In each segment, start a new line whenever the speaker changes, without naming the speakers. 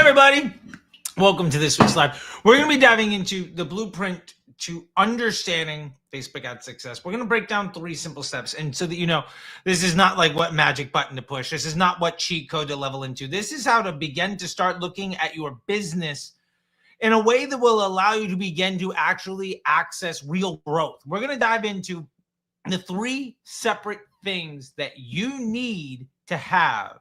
everybody, welcome to this week's live. We're going to be diving into the blueprint to understanding Facebook ad success. We're going to break down 3 simple steps, and so that you know, this is not like what magic button to push. This is not what cheat code to level into. This is how to begin to start looking at your business in a way that will allow you to begin to actually access real growth. We're going to dive into the 3 separate things that you need to have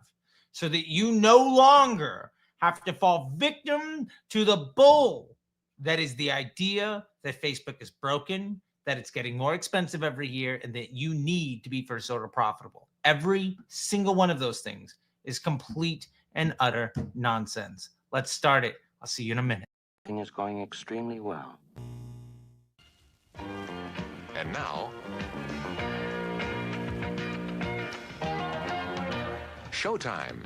so that you no longer have to fall victim to the bull that is the idea that Facebook is broken, that it's getting more expensive every year, and that you need to be first order profitable. Every single one of those things is complete and utter nonsense. Let's start it. I'll see you in a minute.
Everything is going extremely well.
And now, showtime.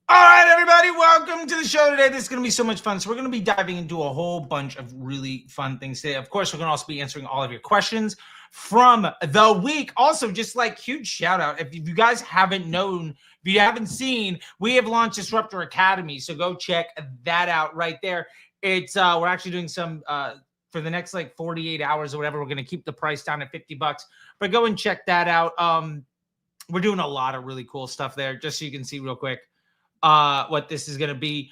All right, everybody, welcome to the show today. This is going to be so much fun. So we're going to be diving into a whole bunch of really fun things today. Of course, we're going to also be answering all of your questions from the week. Also, just like huge shout out, if you guys haven't known, if you haven't seen, we have launched Disruptor Academy. So go check that out right there. It's we're actually doing some for the next like 48 hours or whatever. We're going to keep the price down at $50, but go and check that out. We're doing a lot of really cool stuff there, just so you can see real quick what this is going to be.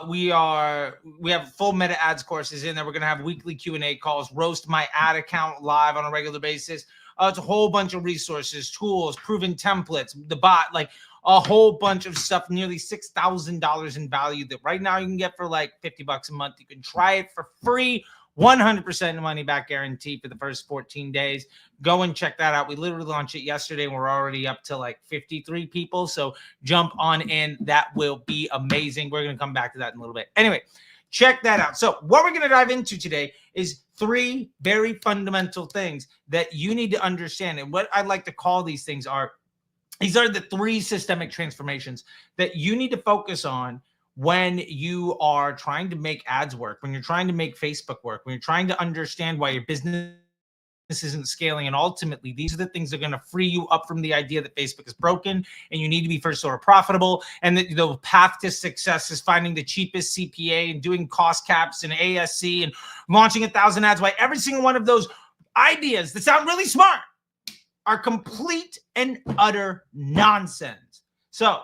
We have full meta ads courses in there. We're going to have weekly Q&A calls, roast my ad account live on a regular basis. It's a whole bunch of resources, tools, proven templates, the bot, like a whole bunch of stuff, nearly $6,000 in value that right now you can get for like $50 a month. You can try it for free, 100% money back guarantee for the first 14 days. Go and check that out. We literally launched it yesterday and we're already up to like 53 people. So jump on in. That will be amazing. We're going to come back to that in a little bit. Anyway, check that out. So what we're going to dive into today is 3 very fundamental things that you need to understand. And what I'd like to call these things are, these are the 3 systemic transformations that you need to focus on when you are trying to make ads work, when you're trying to make Facebook work, when you're trying to understand why your business isn't scaling. And ultimately, these are the things that are going to free you up from the idea that Facebook is broken and you need to be first order profitable. And that the path to success is finding the cheapest CPA and doing cost caps and ASC and launching 1,000 ads. Why every single one of those ideas that sound really smart are complete and utter nonsense. So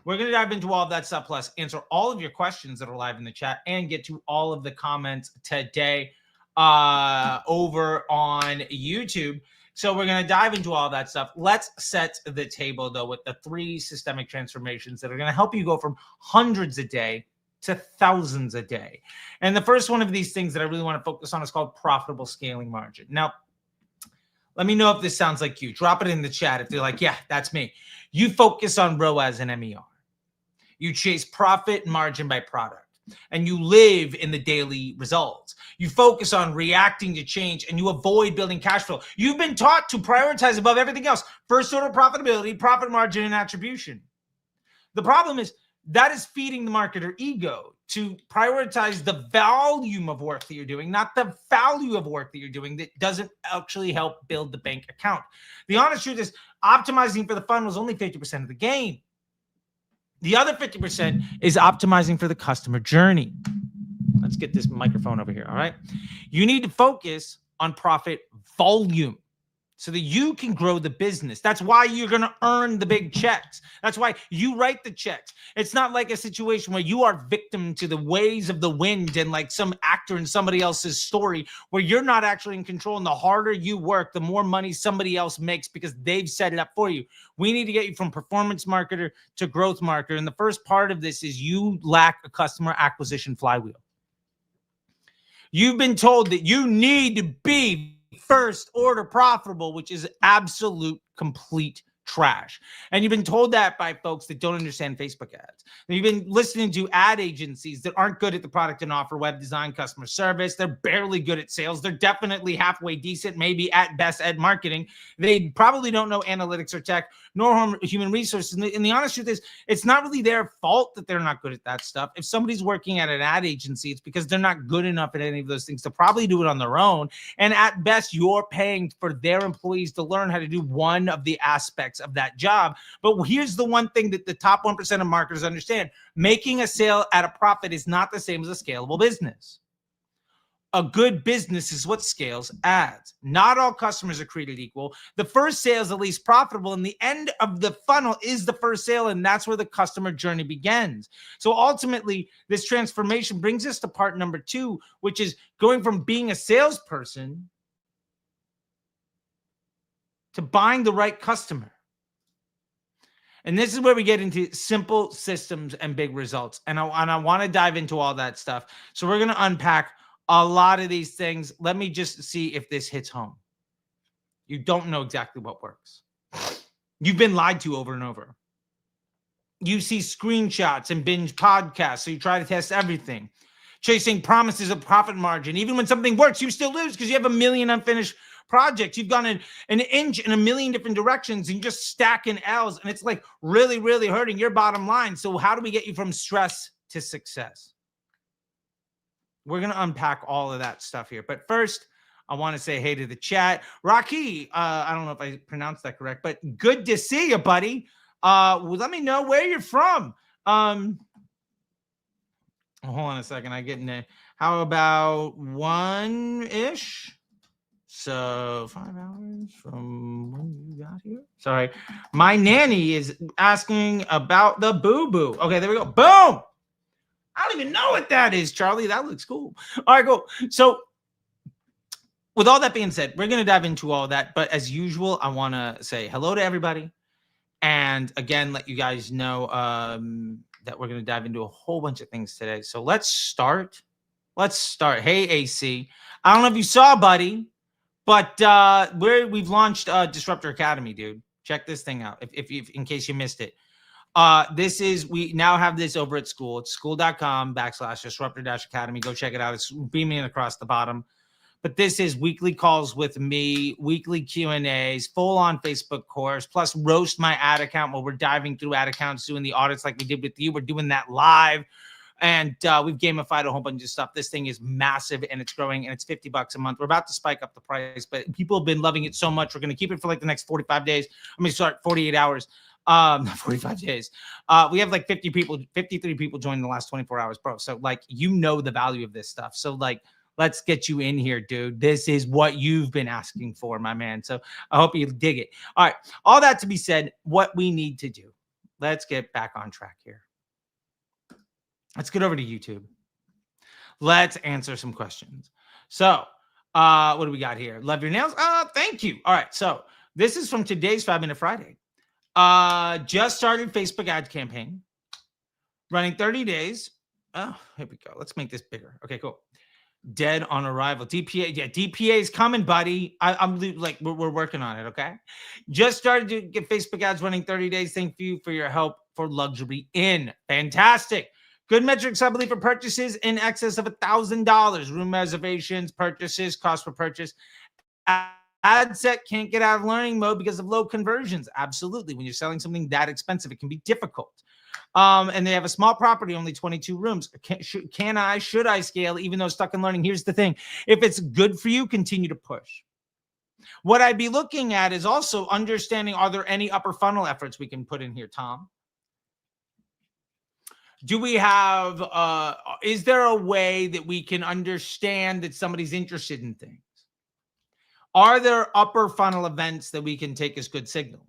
we're going to dive into all of that stuff, plus answer all of your questions that are live in the chat and get to all of the comments today over on YouTube. So we're going to dive into all that stuff. Let's set the table, though, with the 3 systemic transformations that are going to help you go from hundreds a day to thousands a day. And the first one of these things that I really want to focus on is called profitable scaling margin. Now, let me know if this sounds like you. Drop it in the chat if they're like, yeah, that's me. You focus on ROAS and MER. You chase profit margin by product, and you live in the daily results. You focus on reacting to change, and you avoid building cash flow. You've been taught to prioritize above everything else first order profitability, profit margin, and attribution. The problem is that is feeding the marketer ego to prioritize the volume of work that you're doing, not the value of work that you're doing that doesn't actually help build the bank account. The honest truth is optimizing for the funnel is only 50% of the game. The other 50% is optimizing for the customer journey. Let's get this microphone over here, all right? You need to focus on profit volume so that you can grow the business. That's why you're going to earn the big checks. That's why you write the checks. It's not like a situation where you are victim to the ways of the wind and like some actor in somebody else's story where you're not actually in control. And the harder you work, the more money somebody else makes because they've set it up for you. We need to get you from performance marketer to growth marketer. And the first part of this is you lack a customer acquisition flywheel. You've been told that you need to be first order profitable, which is absolute complete trash. And you've been told that by folks that don't understand Facebook ads. And you've been listening to ad agencies that aren't good at the product and offer, web design, customer service. They're barely good at sales. They're definitely halfway decent, maybe at best at marketing. They probably don't know analytics or tech, nor human resources. And the honest truth is, it's not really their fault that they're not good at that stuff. If somebody's working at an ad agency, it's because they're not good enough at any of those things to probably do it on their own. And at best, you're paying for their employees to learn how to do one of the aspects of that job. But here's the one thing that the top 1% of marketers understand. Making a sale at a profit is not the same as a scalable business. A good business is what scales ads. Not all customers are created equal. The first sale is the least profitable, and the end of the funnel is the first sale, and that's where the customer journey begins. So ultimately, this transformation brings us to part number 2, which is going from being a salesperson to buying the right customer. And this is where we get into simple systems and big results. And I want to dive into all that stuff. So we're going to unpack a lot of these things. Let me just see if this hits home. You don't know exactly what works. You've been lied to over and over. You see screenshots and binge podcasts, so you try to test everything. Chasing promises of profit margin. Even when something works, you still lose because you have a million unfinished projects. You've gone an inch in a million different directions and just stacking L's, and it's like really, really hurting your bottom line. So how do we get you from stress to success? We're going to unpack all of that stuff here. But first, I want to say hey to the chat. Rocky, I don't know if I pronounced that correct, but good to see you, buddy. Let me know where you're from. Hold on a second. I get in there. How about 1-ish? So 5 hours from when you got here. Sorry. My nanny is asking about the boo-boo. Okay, there we go. Boom. I don't even know what that is, Charlie. That looks cool. All right, cool. So with all that being said, we're going to dive into all that. But as usual, I want to say hello to everybody. And again, let you guys know that we're going to dive into a whole bunch of things today. So let's start. Hey, AC. I don't know if you saw, buddy, but we've launched Disruptor Academy, dude. Check this thing out if in case you missed it. We now have this over at school. It's school.com/disruptor-academy. Go check it out. It's beaming across the bottom. But this is weekly calls with me, weekly Q&As, full-on Facebook course, plus roast my ad account where we're diving through ad accounts, doing the audits like we did with you. We're doing that live. And we've gamified a whole bunch of stuff. This thing is massive and it's growing and it's $50 a month. We're about to spike up the price, but people have been loving it so much. We're going to keep it for like the next 45 days. I'm going to start 48 hours, 45 days. We have like 53 people joined in the last 24 hours, bro. So like, you know, the value of this stuff. So like, let's get you in here, dude. This is what you've been asking for, my man. So I hope you dig it. All right. All that to be said, what we need to do, let's get back on track here. Let's get over to YouTube. Let's answer some questions. So, what do we got here? Love your nails? Thank you. All right. So, this is from today's 5-Minute Friday. Just started Facebook ad campaign. Running 30 days. Oh, here we go. Let's make this bigger. Okay, cool. Dead on arrival. DPA. Yeah, DPA is coming, buddy. I'm like, we're working on it. Okay. Just started to get Facebook ads running 30 days. Thank you for your help for Luxury Inn. Fantastic. Good metrics, I believe, for purchases in excess of $1,000. Room reservations, purchases, cost per purchase. Ad set can't get out of learning mode because of low conversions. Absolutely. When you're selling something that expensive, it can be difficult. And they have a small property, only 22 rooms. Should I scale even though stuck in learning? Here's the thing. If it's good for you, continue to push. What I'd be looking at is also understanding, are there any upper funnel efforts we can put in here, Tom? Do we have, is there a way that we can understand that somebody's interested in things? Are there upper funnel events that we can take as good signals?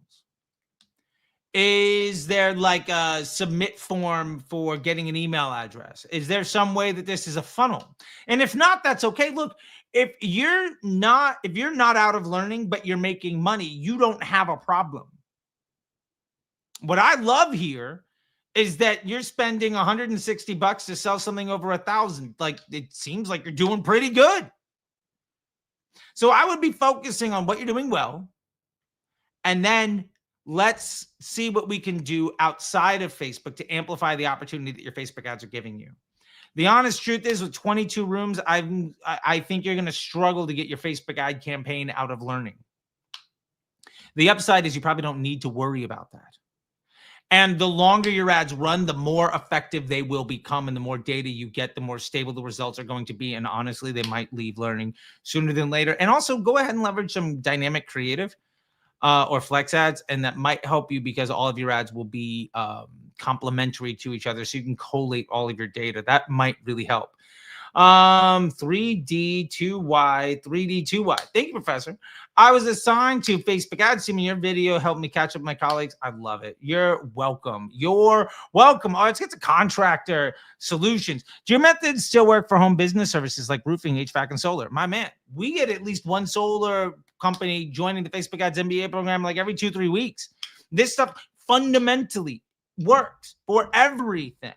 Is there like a submit form for getting an email address? Is there some way that this is a funnel? And if not, that's okay. Look, if you're not out of learning, but you're making money, you don't have a problem. What I love here is that you're spending $160 to sell something over $1,000. Like, it seems like you're doing pretty good. So I would be focusing on what you're doing well, and then Let's see what we can do outside of Facebook to amplify the opportunity that your Facebook ads are giving you. The honest truth is, with 22 rooms, I think you're going to struggle to get your Facebook ad campaign out of learning. The upside is you probably don't need to worry about that. And the longer your ads run, the more effective they will become. And the more data you get, the more stable the results are going to be. And honestly, they might leave learning sooner than later. And also go ahead and leverage some dynamic creative or flex ads. And that might help you because all of your ads will be complementary to each other. So you can collate all of your data. That might really help. 3D2Y, 3D2Y. Thank you, Professor. I was assigned to Facebook ads team, and your video helped me catch up with my colleagues. I love it. You're welcome. You're welcome. Oh, let's get to contractor solutions. Do your methods still work for home business services like roofing, HVAC, and solar? My man, we get at least one solar company joining the Facebook ads MBA program like every 2-3 weeks. This stuff fundamentally works for everything.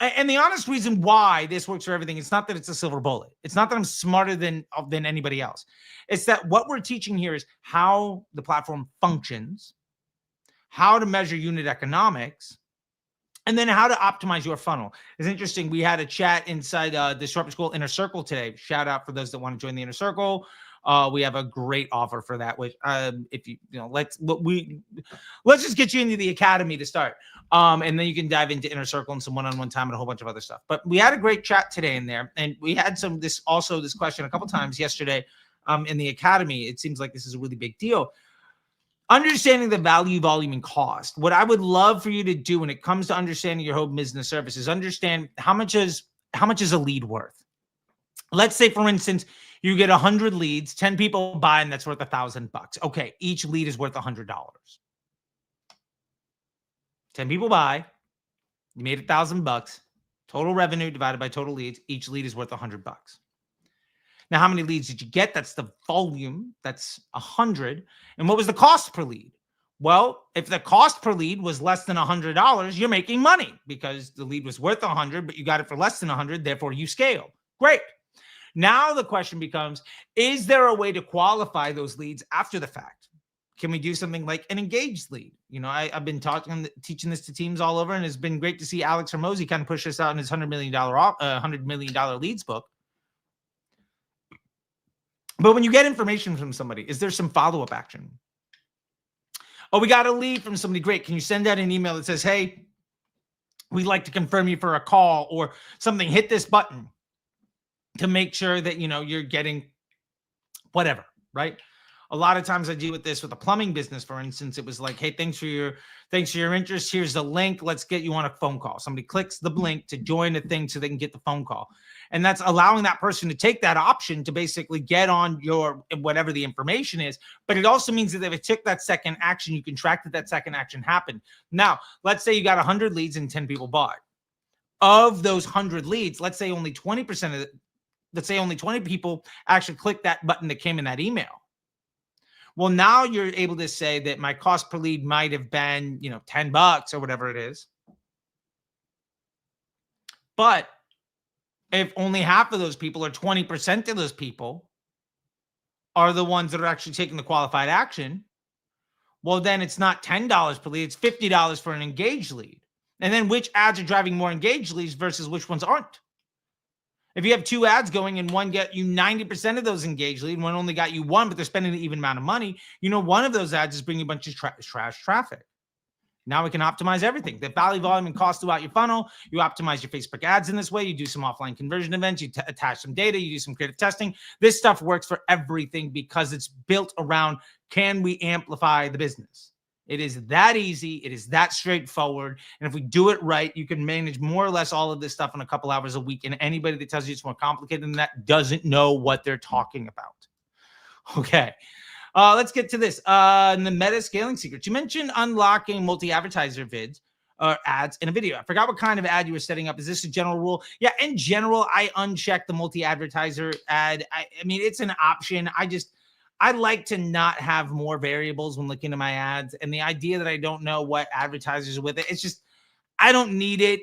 And the honest reason why this works for everything, it's not that it's a silver bullet. It's not that I'm smarter than anybody else. It's that what we're teaching here is how the platform functions, how to measure unit economics, and then how to optimize your funnel. It's interesting. We had a chat inside the Disruptor School Inner Circle today. Shout out for those that want to join the Inner Circle. We have a great offer for that. Which, if let's just get you into the academy to start, and then you can dive into Inner Circle and some one-on-one time and a whole bunch of other stuff. But we had a great chat today in there, and we had this question a couple times yesterday, in the academy. It seems like this is a really big deal. Understanding the value, volume, and cost. What I would love for you to do when it comes to understanding your home business service is understand how much is a lead worth. Let's say, for instance, you get 100 leads, 10 people buy, and that's worth $1,000. Okay, each lead is worth $100. 10 people buy, you made $1,000. Total revenue divided by total leads, each lead is worth $100. Now, how many leads did you get? That's the volume. That's 100. And what was the cost per lead? Well, if the cost per lead was less than $100, you're making money because the lead was worth 100, but you got it for less than 100. Therefore, you scale. Great. Now the question becomes, is there a way to qualify those leads after the fact? Can we do something like an engaged lead? I've been teaching this to teams all over, and it's been great to see Alex Hormozy kind of push this out in his $100 million leads book. But when you get information from somebody, is there some follow-up action? Oh, we got a lead from somebody. Great. Can you send out an email that says, hey, we'd like to confirm you for a call or something? Hit this button to make sure that, you're getting whatever, right? A lot of times I deal with this with a plumbing business, for instance. It was like, hey, thanks for your interest. Here's the link. Let's get you on a phone call. Somebody clicks the link to join the thing so they can get the phone call. And that's allowing that person to take that option to basically get on your whatever the information is. But it also means that if it took that second action, you can track that second action happened. Now, let's say you got 100 leads and 10 people bought. Of those 100 leads, let's say only 20% let's say only 20 people actually click that button that came in that email. Well, now you're able to say that my cost per lead might have been, $10 or whatever it is. But if only half of those people or 20% of those people are the ones that are actually taking the qualified action, well, then it's not $10 per lead, it's $50 for an engaged lead. And then which ads are driving more engaged leads versus which ones aren't? If you have 2 ads going and one get you 90% of those engaged leads, and one only got you 1, but they're spending an even amount of money, one of those ads is bringing a bunch of trash traffic. Now we can optimize everything. The value, volume, and cost throughout your funnel. You optimize your Facebook ads in this way. You do some offline conversion events. You attach some data. You do some creative testing. This stuff works for everything because it's built around, can we amplify the business? It is that easy. It is that straightforward. And if we do it right, you can manage more or less all of this stuff in a couple hours a week. And anybody that tells you it's more complicated than that doesn't know what they're talking about. Okay. Let's get to this. In the meta scaling secrets, you mentioned unlocking multi-advertiser vids or ads in a video. I forgot what kind of ad you were setting up. Is this a general rule? Yeah, in general, I uncheck the multi-advertiser ad. I mean, it's an option. I like to not have more variables when looking at my ads. And the idea that I don't know what advertisers are with it, it's just, I don't need it.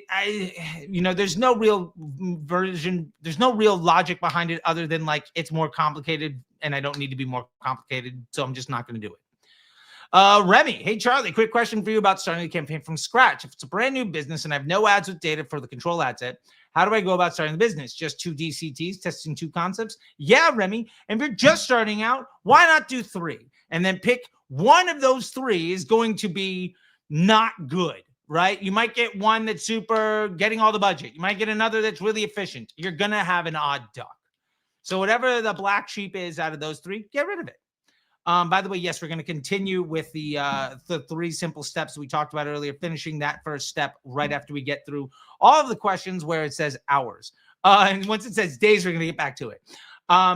There's no real version. There's no real logic behind it other than like, it's more complicated and I don't need to be more complicated. So I'm just not going to do it. Remy, hey Charlie, quick question for you about starting a campaign from scratch. If it's a brand new business and I have no ads with data for the control ad set, how do I go about starting the business? Just 2 DCTs, testing 2 concepts? Yeah, Remy. And if you're just starting out, why not do 3? And then pick one of those 3 is going to be not good, right? You might get one that's super getting all the budget. You might get another that's really efficient. You're going to have an odd duck. So whatever the black sheep is out of those 3, get rid of it. By the way, yes, we're going to continue with the 3 simple steps we talked about earlier, finishing that first step right after we get through all of the questions where it says hours. And once it says days, we're going to get back to it.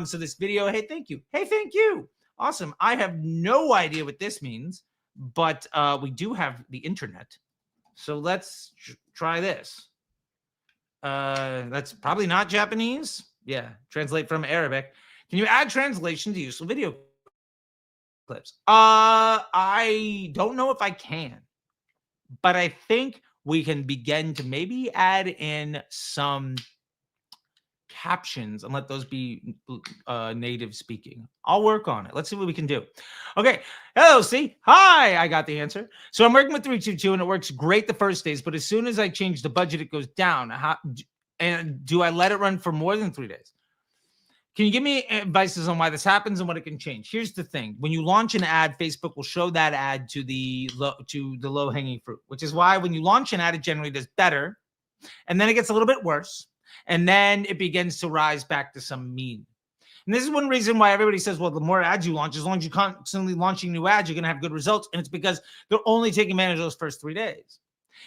So this video, hey, thank you. Hey, thank you. Awesome. I have no idea what this means, but we do have the internet. So let's try this. That's probably not Japanese. Yeah, translate from Arabic. Can you add translation to useful video clips? I don't know if I can, but I think we can begin to maybe add in some captions and let those be native speaking. I'll work on it. Let's see what we can do. Okay. Hello, see? Hi, I got the answer. So I'm working with 322 and it works great the first days, but as soon as I change the budget, it goes down. And do I let it run for more than 3 days? Can you give me advices on why this happens and what it can change? Here's the thing. When you launch an ad, Facebook will show that ad to the low-hanging fruit, which is why when you launch an ad, it generally does better. And then it gets a little bit worse. And then it begins to rise back to some mean. And this is one reason why everybody says, well, the more ads you launch, as long as you're constantly launching new ads, you're going to have good results. And it's because they're only taking advantage of those first 3 days.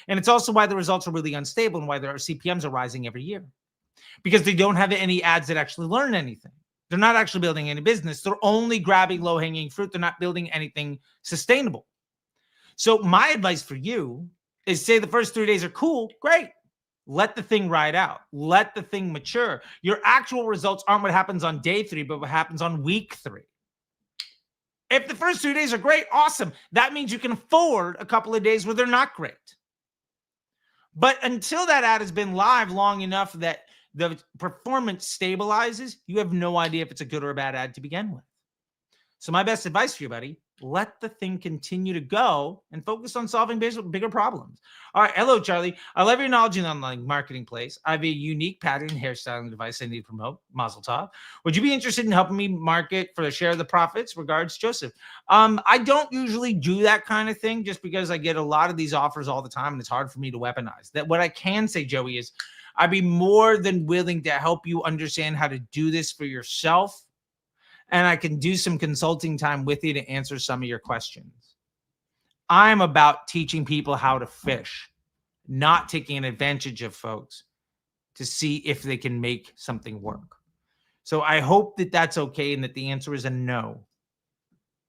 And it's also why the results are really unstable and why their CPMs are rising every year. Because they don't have any ads that actually learn anything. They're not actually building any business. They're only grabbing low-hanging fruit. They're not building anything sustainable. So my advice for you is say the first 3 days are cool. Great. Let the thing ride out. Let the thing mature. Your actual results aren't what happens on day 3, but what happens on week 3. If the first 2 days are great, awesome. That means you can afford a couple of days where they're not great. But until that ad has been live long enough that the performance stabilizes, you have no idea if it's a good or a bad ad to begin with. So my best advice for you, buddy, let the thing continue to go and focus on solving bigger problems. All right. Hello, Charlie. I love your knowledge in online marketing place. I have a unique pattern hairstyling device I need to promote. Mazel tov. Would you be interested in helping me market for a share of the profits? Regards, Joseph. I don't usually do that kind of thing just because I get a lot of these offers all the time and it's hard for me to weaponize. That what I can say, Joey, is I'd be more than willing to help you understand how to do this for yourself. And I can do some consulting time with you to answer some of your questions. I'm about teaching people how to fish, not taking advantage of folks to see if they can make something work. So I hope that that's okay and that the answer is a no.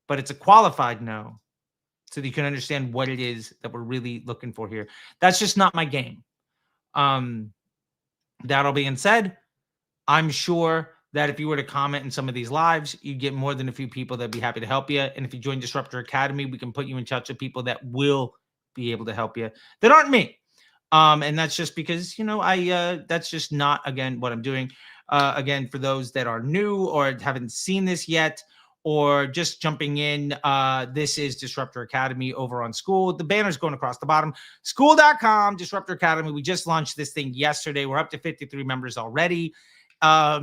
But it's a qualified no so that you can understand what it is that we're really looking for here. That's just not my game. That all being said, I'm sure that if you were to comment in some of these lives, you get more than a few people that'd be happy to help you. And if you join Disruptor Academy, we can put you in touch with people that will be able to help you that aren't me. And that's just because, that's just not, again, what I'm doing. Again, for those that are new or haven't seen this yet, or just jumping in, this is Disruptor Academy over on School. The banner's going across the bottom. School.com, Disruptor Academy. We just launched this thing yesterday. We're up to 53 members already. At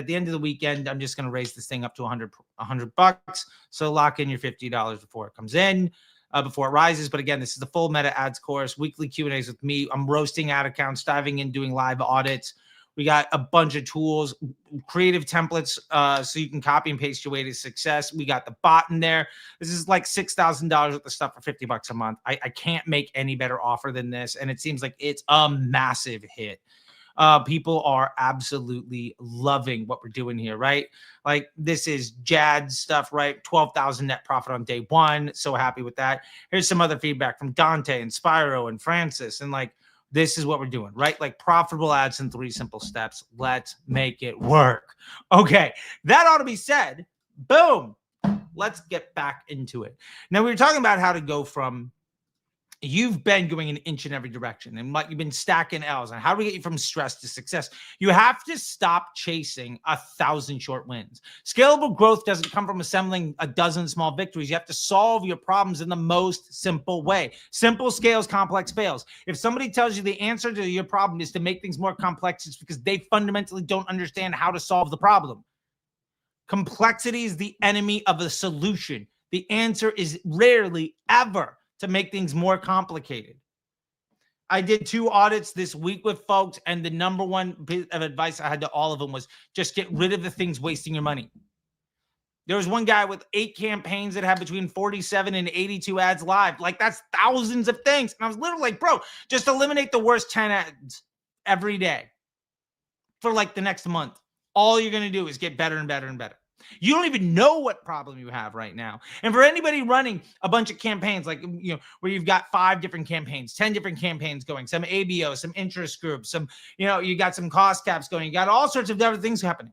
the end of the weekend, I'm just going to raise this thing up to $100. So lock in your $50 before it comes in, before it rises. But again, this is the full meta ads course, weekly Q&As with me. I'm roasting ad accounts, diving in, doing live audits. We got a bunch of tools, creative templates, so you can copy and paste your way to success. We got the bot in there. This is like $6,000 worth of stuff for $50 a month. I can't make any better offer than this. And it seems like it's a massive hit. People are absolutely loving what we're doing here, right? Like this is Jad stuff, right? 12,000 net profit on day 1. So happy with that. Here's some other feedback from Dante and Spyro and Francis. And like, this is what we're doing, right? Like profitable ads in 3 simple steps. Let's make it work. Okay. That ought to be said. Boom. Let's get back into it. Now we were talking about how to go from you've been going an inch in every direction and you've been stacking L's. And how do we get you from stress to success? You have to stop chasing 1,000 short wins. Scalable growth doesn't come from assembling a dozen small victories. You have to solve your problems in the most simple way. Simple scales, complex fails. If somebody tells you the answer to your problem is to make things more complex, it's because they fundamentally don't understand how to solve the problem. Complexity is the enemy of the solution. The answer is rarely ever to make things more complicated. I did 2 audits this week with folks, and the number one bit of advice I had to all of them was just get rid of the things wasting your money. There was one guy with 8 campaigns that had between 47 and 82 ads live. Like, that's thousands of things. And I was literally like, bro, just eliminate the worst 10 ads every day for like the next month. All you're going to do is get better and better and better. You don't even know what problem you have right now. And for anybody running a bunch of campaigns, like, where you've got 5 different campaigns, 10 different campaigns going, some ABO, some interest groups, some, you got some cost caps going, you got all sorts of other things happening.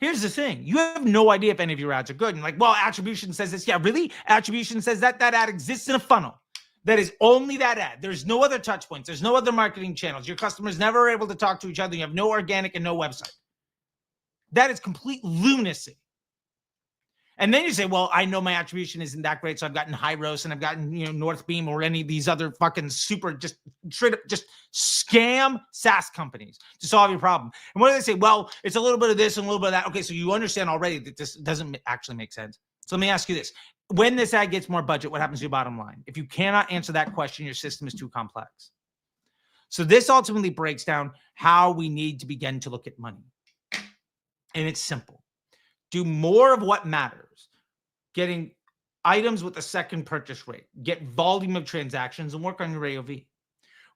Here's the thing. You have no idea if any of your ads are good. And like, well, attribution says this. Yeah, really? Attribution says that ad exists in a funnel. That is only that ad. There's no other touch points. There's no other marketing channels. Your customers never are able to talk to each other. You have no organic and no website. That is complete lunacy. And then you say, well, I know my attribution isn't that great, so I've gotten Hyros and I've gotten, Northbeam or any of these other fucking super, just straight up, just scam SaaS companies to solve your problem. And what do they say? Well, it's a little bit of this and a little bit of that. Okay, so you understand already that this doesn't actually make sense. So let me ask you this. When this ad gets more budget, what happens to your bottom line? If you cannot answer that question, your system is too complex. So this ultimately breaks down how we need to begin to look at money. And it's simple. Do more of what matters. Getting items with a second purchase rate. Get volume of transactions and work on your AOV.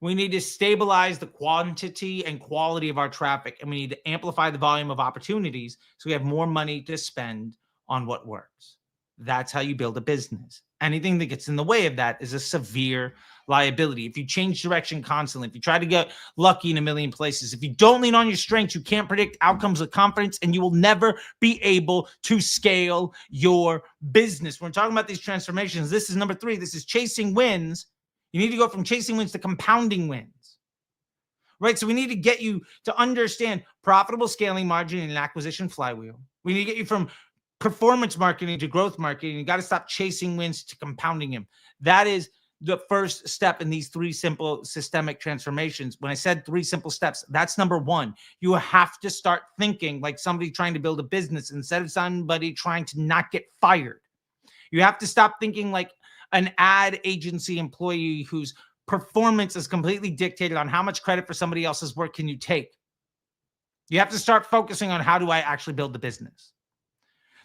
We need to stabilize the quantity and quality of our traffic. And we need to amplify the volume of opportunities so we have more money to spend on what works. That's how you build a business. Anything that gets in the way of that is a severe liability. If you change direction constantly, if you try to get lucky in a million places, if you don't lean on your strengths, you can't predict outcomes with confidence, and you will never be able to scale your business. When we're talking about these transformations, this is number 3. This is chasing wins. You need to go from chasing wins to compounding wins. Right? So we need to get you to understand profitable scaling, margin, and acquisition flywheel. We need to get you from performance marketing to growth marketing. You got to stop chasing wins to compounding them. That is the first step in these 3 simple systemic transformations. When I said 3 simple steps, that's number 1. You have to start thinking like somebody trying to build a business instead of somebody trying to not get fired. You have to stop thinking like an ad agency employee whose performance is completely dictated on how much credit for somebody else's work can you take. You have to start focusing on how do I actually build the business.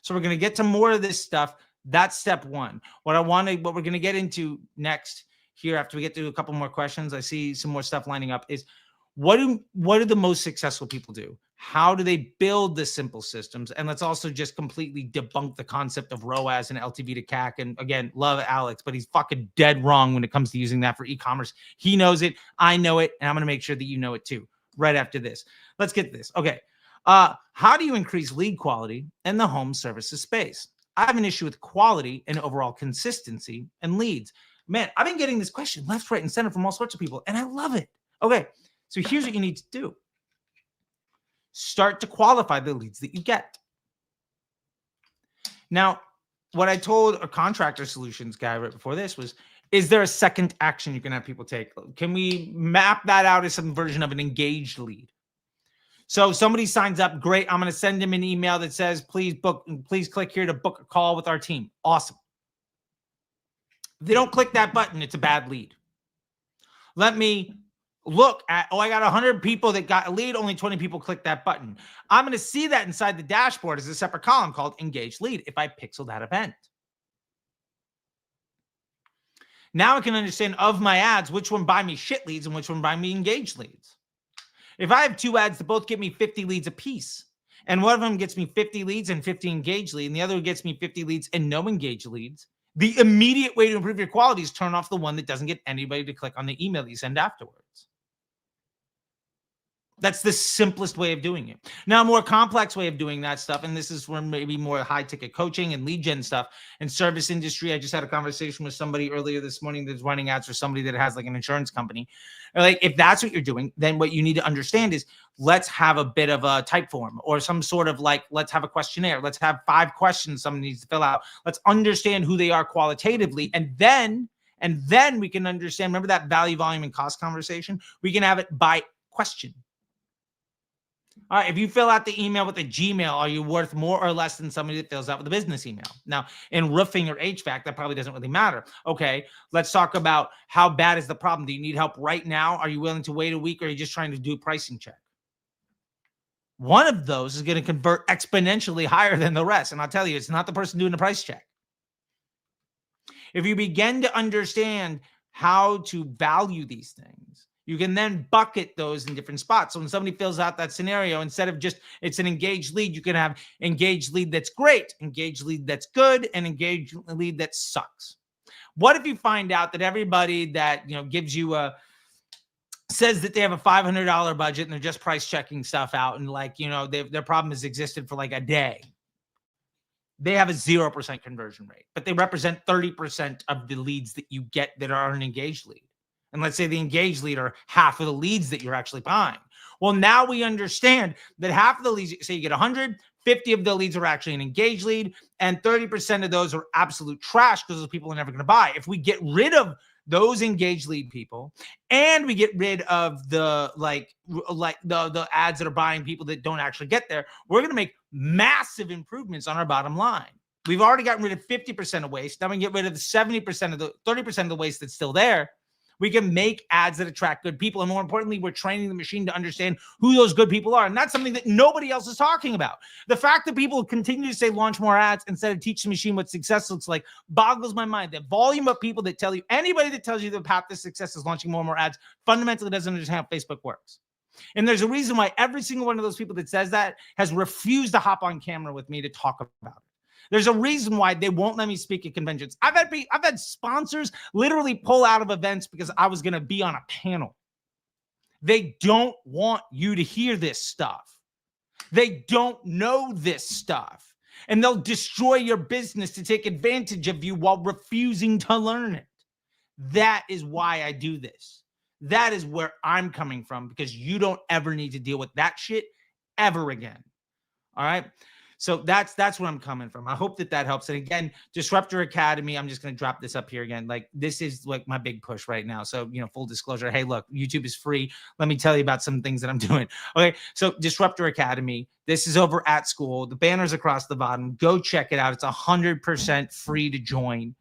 So we're going to get to more of this stuff. That's step 1. What we're going to get into next here after we get to a couple more questions, I see some more stuff lining up, is what do the most successful people do? How do they build the simple systems? And let's also just completely debunk the concept of ROAS and LTV to CAC. And again, love Alex, but he's fucking dead wrong when it comes to using that for e-commerce. He knows it. I know it. And I'm going to make sure that you know it too right after this. Let's get this. Okay. How do you increase lead quality in the home services space? I have an issue with quality and overall consistency and leads. Man, I've been getting this question left, right, and center from all sorts of people, and I love it. Okay, so here's what you need to do. Start to qualify the leads that you get. Now, what I told a contractor solutions guy right before this was, is there a second action you can have people take? Can we map that out as some version of an engaged lead? So somebody signs up, great. I'm going to send them an email that says, please click here to book a call with our team. Awesome. If they don't click that button, it's a bad lead. Let me look at, I got 100 people that got a lead. Only 20 people click that button. I'm going to see that inside the dashboard as a separate column called engaged lead if I pixel that event. Now I can understand of my ads, which one buy me shit leads and which one buy me engaged leads. If I have 2 ads that both get me 50 leads apiece, and one of them gets me 50 leads and 50 engaged leads, and the other gets me 50 leads and no engaged leads, the immediate way to improve your quality is turn off the one that doesn't get anybody to click on the email that you send afterwards. That's the simplest way of doing it. Now, a more complex way of doing that stuff, and this is for maybe more high-ticket coaching and lead gen stuff and service industry. I just had a conversation with somebody earlier this morning that's running ads for somebody that has like an insurance company. Like, if that's what you're doing, then what you need to understand is let's have a bit of a type form or some sort of like, let's have a questionnaire. Let's have 5 questions someone needs to fill out. Let's understand who they are qualitatively. And then we can understand, remember that value, volume, and cost conversation? We can have it by question. All right, if you fill out the email with a Gmail, are you worth more or less than somebody that fills out with a business email? Now, in roofing or HVAC, that probably doesn't really matter. Okay, let's talk about how bad is the problem. Do you need help right now? Are you willing to wait a week, or are you just trying to do a pricing check? One of those is going to convert exponentially higher than the rest. And I'll tell you, it's not the person doing the price check. If you begin to understand how to value these things, you can then bucket those in different spots. So when somebody fills out that scenario, instead of just it's an engaged lead, you can have engaged lead that's great, engaged lead that's good, and engaged lead that sucks. What if you find out that everybody that gives you says that they have a $500 budget and they're just price checking stuff out, and their problem has existed for like a day? They have a 0% conversion rate, but they represent 30% of the leads that you get that are an engaged lead. And let's say the engaged lead are half of the leads that you're actually buying. Well, now we understand that half of the leads, say you get 100, 50 of the leads are actually an engaged lead, and 30% of those are absolute trash because those people are never going to buy. If we get rid of those engaged lead people, and we get rid of the the ads that are buying people that don't actually get there, we're going to make massive improvements on our bottom line. We've already gotten rid of 50% of waste. Now we can get rid of the 70% of the 30% of the waste that's still there. We can make ads that attract good people. And more importantly, we're training the machine to understand who those good people are. And that's something that nobody else is talking about. The fact that people continue to say launch more ads instead of teach the machine what success looks like boggles my mind. The volume of people that tell you, anybody that tells you the path to success is launching more and more ads, fundamentally doesn't understand how Facebook works. And there's a reason why every single one of those people that says that has refused to hop on camera with me to talk about it. There's a reason why they won't let me speak at conventions. I've had sponsors literally pull out of events because I was going to be on a panel. They don't want you to hear this stuff. They don't know this stuff. And they'll destroy your business to take advantage of you while refusing to learn it. That is why I do this. That is where I'm coming from, because you don't ever need to deal with that shit ever again. All right? So that's where I'm coming from. I hope that helps. And again, Disruptor Academy, I'm just going to drop this up here again. Like, this is like my big push right now. So, full disclosure. Hey, look, YouTube is free. Let me tell you about some things that I'm doing. Okay. So Disruptor Academy, this is over at school. The banner's across the bottom. Go check it out. It's 100% free to join.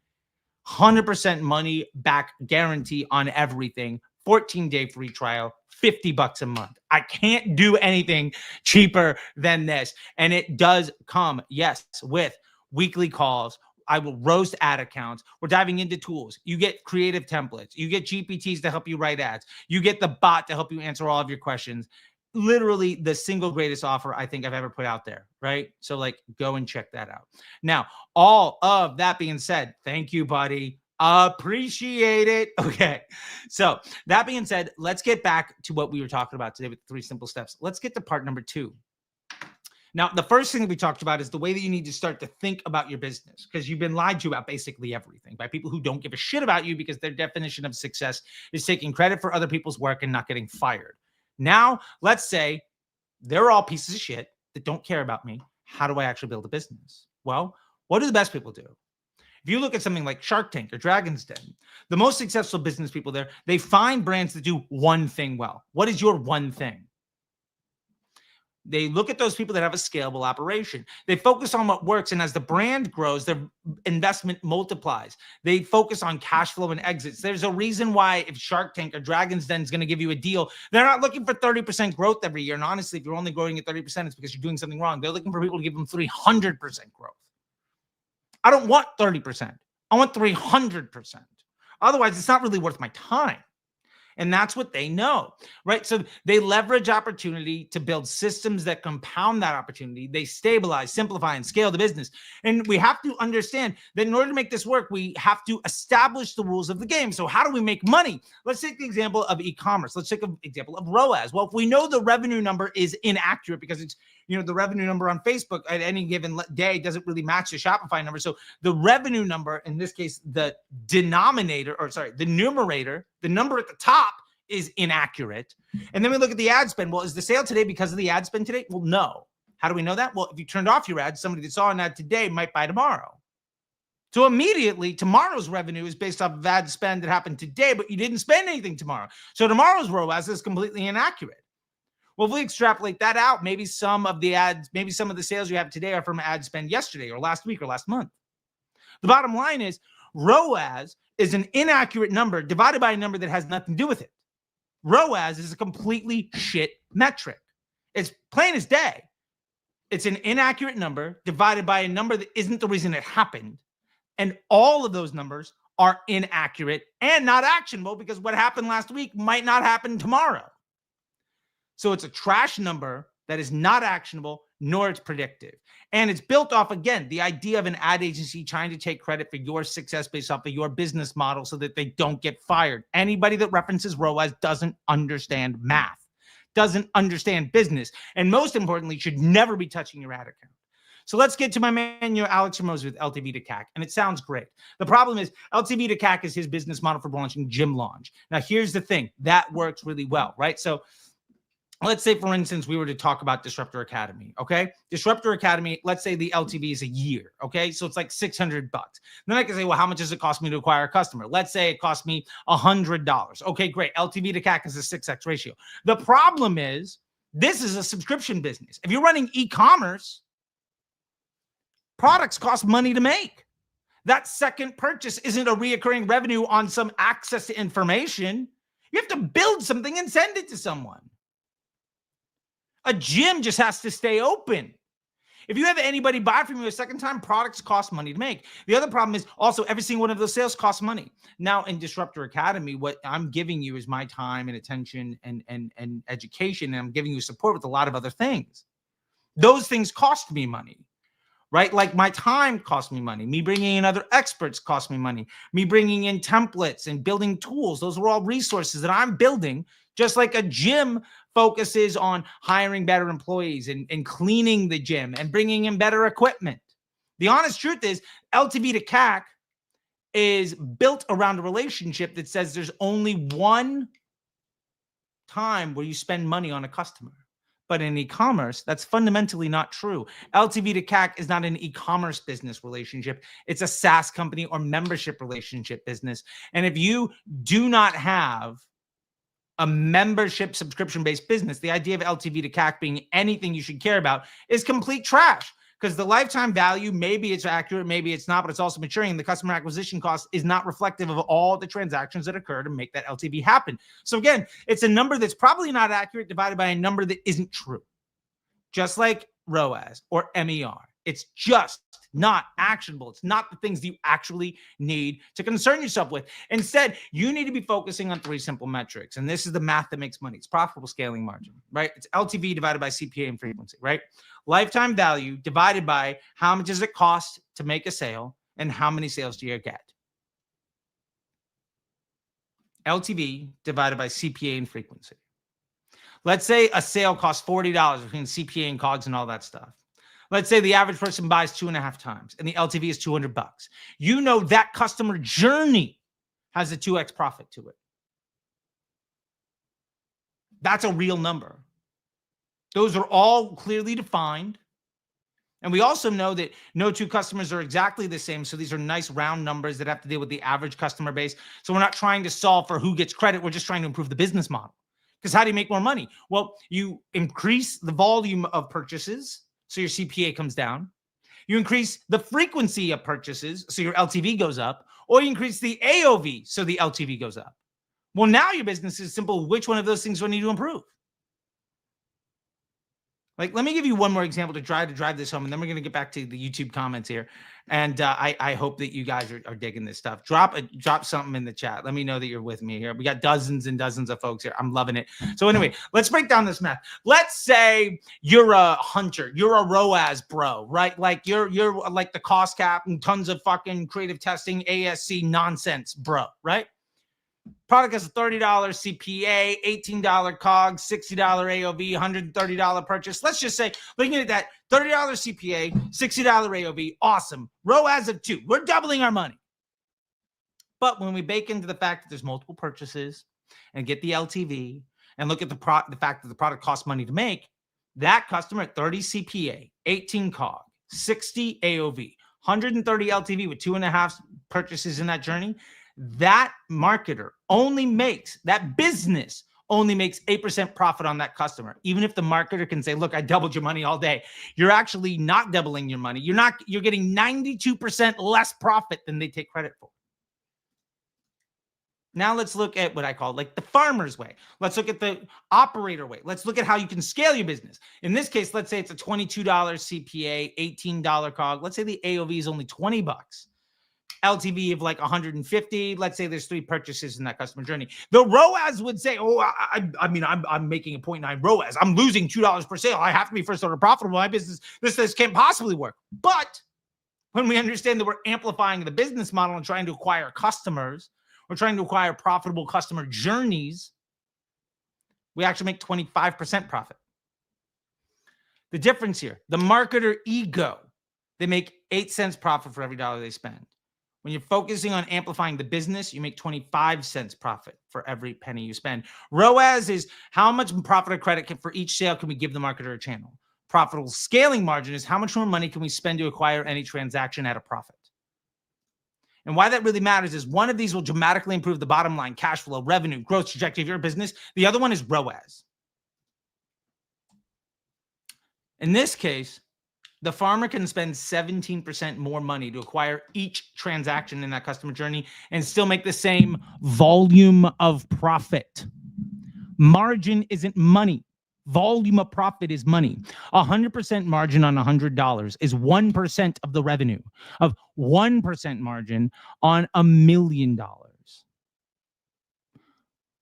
100% money back guarantee on everything. 14-day free trial, $50 a month. I can't do anything cheaper than this. And it does come, yes, with weekly calls. I will roast ad accounts. We're diving into tools. You get creative templates. You get GPTs to help you write ads. You get the bot to help you answer all of your questions. Literally the single greatest offer I think I've ever put out there, right? So go and check that out. Now, all of that being said, thank you, buddy. Appreciate it. Okay. So that being said, let's get back to what we were talking about today with the 3 simple steps. Let's get to part number 2. Now, the first thing that we talked about is the way that you need to start to think about your business, because you've been lied to about basically everything by people who don't give a shit about you, because their definition of success is taking credit for other people's work and not getting fired. Now, let's say they're all pieces of shit that don't care about me. How do I actually build a business? Well, what do the best people do? If you look at something like Shark Tank or Dragon's Den, the most successful business people there, they find brands that do one thing well. What is your one thing? They look at those people that have a scalable operation. They focus on what works. And as the brand grows, their investment multiplies. They focus on cash flow and exits. There's a reason why if Shark Tank or Dragon's Den is going to give you a deal, they're not looking for 30% growth every year. And honestly, if you're only growing at 30%, it's because you're doing something wrong. They're looking for people to give them 300% growth. I don't want 30%. I want 300%. Otherwise, it's not really worth my time. And that's what they know, right? So they leverage opportunity to build systems that compound that opportunity. They stabilize, simplify, and scale the business. And we have to understand that in order to make this work, we have to establish the rules of the game. So how do we make money? Let's take the example of e-commerce. Let's take an example of ROAS. Well, if we know the revenue number is inaccurate because it's, the revenue number on Facebook at any given day doesn't really match the Shopify number. So the revenue number, in this case, the numerator, the number at the top is inaccurate. And then we look at the ad spend. Well, is the sale today because of the ad spend today? Well, no. How do we know that? Well, if you turned off your ad, somebody that saw an ad today might buy tomorrow. So immediately, tomorrow's revenue is based off of ad spend that happened today, but you didn't spend anything tomorrow. So tomorrow's ROAS is completely inaccurate. Well, if we extrapolate that out, maybe some of the sales you have today are from ad spend yesterday or last week or last month. The bottom line is ROAS is an inaccurate number divided by a number that has nothing to do with it. ROAS is a completely shit metric. It's plain as day. It's an inaccurate number divided by a number that isn't the reason it happened. And all of those numbers are inaccurate and not actionable because what happened last week might not happen tomorrow. So it's a trash number that is not actionable, nor it's predictive. And it's built off, again, the idea of an ad agency trying to take credit for your success based off of your business model so that they don't get fired. Anybody that references ROAS doesn't understand math, doesn't understand business, and most importantly, should never be touching your ad account. So let's get to my man, Alex Ramosi with LTV to CAC. And it sounds great. The problem is LTV to CAC is his business model for launching Gym Launch. Now, here's the thing. That works really well, right? So let's say, for instance, we were to talk about Disruptor Academy, okay? Disruptor Academy, let's say the LTV is a year, okay? So it's like $600. Then I can say, well, how much does it cost me to acquire a customer? Let's say it cost me $100. Okay, great. LTV to CAC is a 6x ratio. The problem is this is a subscription business. If you're running e-commerce, products cost money to make. That second purchase isn't a reoccurring revenue on some access to information. You have to build something and send it to someone. A gym just has to stay open. If you have anybody buy from you a second time, products cost money to make. The other problem is also every single one of those sales costs money. Now in Disruptor Academy, what I'm giving you is my time and attention and education, and I'm giving you support with a lot of other things. Those things cost me money, right? Like my time costs me money. Me bringing in other experts cost me money. Me bringing in templates and building tools. Those are all resources that I'm building, just like a gym focuses on hiring better employees and cleaning the gym and bringing in better equipment. The honest truth is LTV to CAC is built around a relationship that says there's only one time where you spend money on a customer. But in e-commerce, that's fundamentally not true. LTV to CAC is not an e-commerce business relationship. It's a SaaS company or membership relationship business. And if you do not have a membership subscription-based business, the idea of LTV to CAC being anything you should care about is complete trash, because the lifetime value, maybe it's accurate, maybe it's not, but it's also maturing. The customer acquisition cost is not reflective of all the transactions that occur to make that LTV happen. So again, it's a number that's probably not accurate divided by a number that isn't true. Just like ROAS or MER. It's just not actionable. It's not the things that you actually need to concern yourself with. Instead, you need to be focusing on three simple metrics. And this is the math that makes money. It's profitable scaling margin, right? It's LTV divided by CPA and frequency, right? Lifetime value divided by how much does it cost to make a sale and how many sales do you get? LTV divided by CPA and frequency. Let's say a sale costs $40 between CPA and COGS and all that stuff. Let's say the average person buys 2.5 times and the LTV is $200. You know that customer journey has a 2x profit to it. That's a real number. Those are all clearly defined. And we also know that no two customers are exactly the same. So these are nice round numbers that have to deal with the average customer base. So we're not trying to solve for who gets credit. We're just trying to improve the business model. Because how do you make more money? Well, you increase the volume of purchases, so your CPA comes down. You increase the frequency of purchases, so your LTV goes up. Or you increase the AOV, so the LTV goes up. Well, now your business is simple. Which one of those things do I need to improve? Like, let me give you one more example to try to drive this home, and then we're going to get back to the YouTube comments here. And I hope that you guys are digging this stuff. Drop something in the chat. Let me know that you're with me here. We got dozens and dozens of folks here. I'm loving it. So anyway, let's break down this math. Let's say you're a hunter. You're a ROAS bro, right? Like you're like the cost cap and tons of fucking creative testing, ASC nonsense bro, right? Product has a $30 CPA, $18 COGS, $60 AOV, $130 purchase. Let's just say, looking at that, $30 CPA, $60 AOV, awesome. ROAS of 2. We're doubling our money. But when we bake into the fact that there's multiple purchases and get the LTV and look at the fact that the product costs money to make, that customer at 30 CPA, 18 COG, 60 AOV, 130 LTV with 2.5 purchases in that journey, that marketer only makes, that business only makes 8% profit on that customer. Even if the marketer can say, look, I doubled your money all day, you're actually not doubling your money. You're getting 92% less profit than they take credit for. Now let's look at what I call like the farmer's way. Let's look at the operator way. Let's look at how you can scale your business. In this case, let's say it's a $22 CPA, $18 COG. Let's say the AOV is only $20. LTV of like 150. Let's say there's 3 purchases in that customer journey. The ROAS would say, oh, I mean, I'm making a 0.9 ROAS. I'm losing $2 per sale. I have to be first order profitable. My business, this can't possibly work. But when we understand that we're amplifying the business model and trying to acquire customers, we're trying to acquire profitable customer journeys, we actually make 25% profit. The difference here, the marketer ego, they make 8 cents profit for every dollar they spend. When you're focusing on amplifying the business, you make 25 cents profit for every penny you spend. ROAS is how much profit or credit for each sale can we give the marketer or channel. Profitable scaling margin is how much more money can we spend to acquire any transaction at a profit. And why that really matters is one of these will dramatically improve the bottom line, cash flow, revenue, growth trajectory of your business. The other one is ROAS. In this case, the farmer can spend 17% more money to acquire each transaction in that customer journey and still make the same volume of profit. Margin isn't money. Volume of profit is money. 100% margin on $100 is 1% of the revenue of 1% margin on $1 million.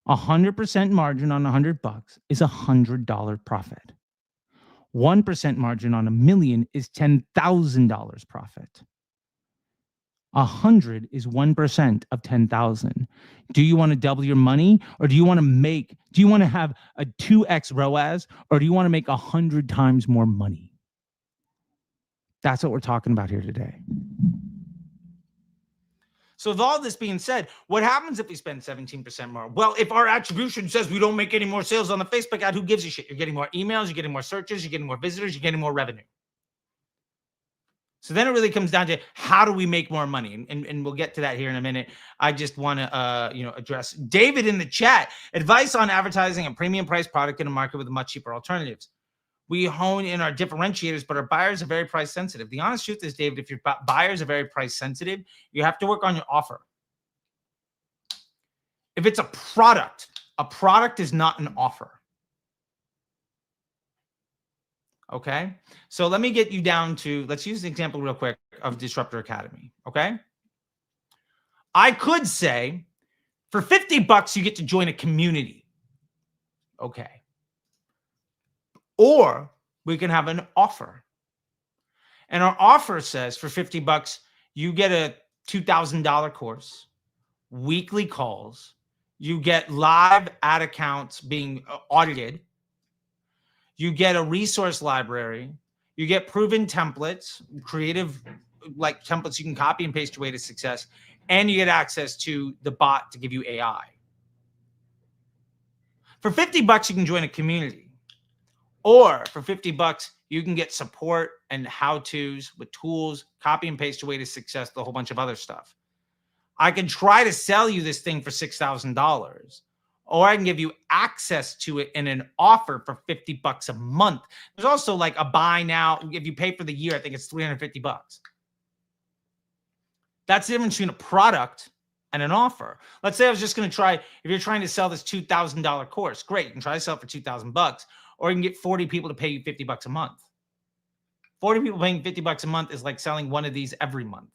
100% margin on $100 is $100 profit. 1% margin on $1 million is $10,000 profit. 100 is 1% of 10,000. Do you want to double your money, or do you want to have a 2x ROAS, or do you want to make 100 times more money? That's what we're talking about here today. So with all this being said, what happens if we spend 17% more? Well, if our attribution says we don't make any more sales on the Facebook ad, who gives a shit? You're getting more emails, you're getting more searches, you're getting more visitors, you're getting more revenue. So then it really comes down to how do we make more money? And we'll get to that here in a minute. I just want to address David in the chat. Advice on advertising a premium price product in a market with much cheaper alternatives. We hone in our differentiators, but our buyers are very price sensitive. The honest truth is, David, if your buyers are very price sensitive, you have to work on your offer. If it's a product is not an offer. Okay, so let me get you down to, let's use the example real quick of Disruptor Academy. Okay, I could say for $50 you get to join a community. Okay, or we can have an offer, and our offer says for $50 you get a $2,000 course, weekly calls, you get live ad accounts being audited. You get a resource library. You get proven templates, creative like templates you can copy and paste your way to success. And you get access to the bot to give you AI. For $50, you can join a community. Or for $50, you can get support and how-tos with tools, copy and paste your way to success, a whole bunch of other stuff. I can try to sell you this thing for $6,000. Or I can give you access to it in an offer for $50 a month. There's also like a buy now. If you pay for the year, I think it's $350. That's the difference between a product and an offer. Let's say I was just going to try, if you're trying to sell this $2,000 course, great. You can try to sell it for $2,000. or you can get 40 people to pay you $50 a month. 40 people paying $50 a month is like selling one of these every month.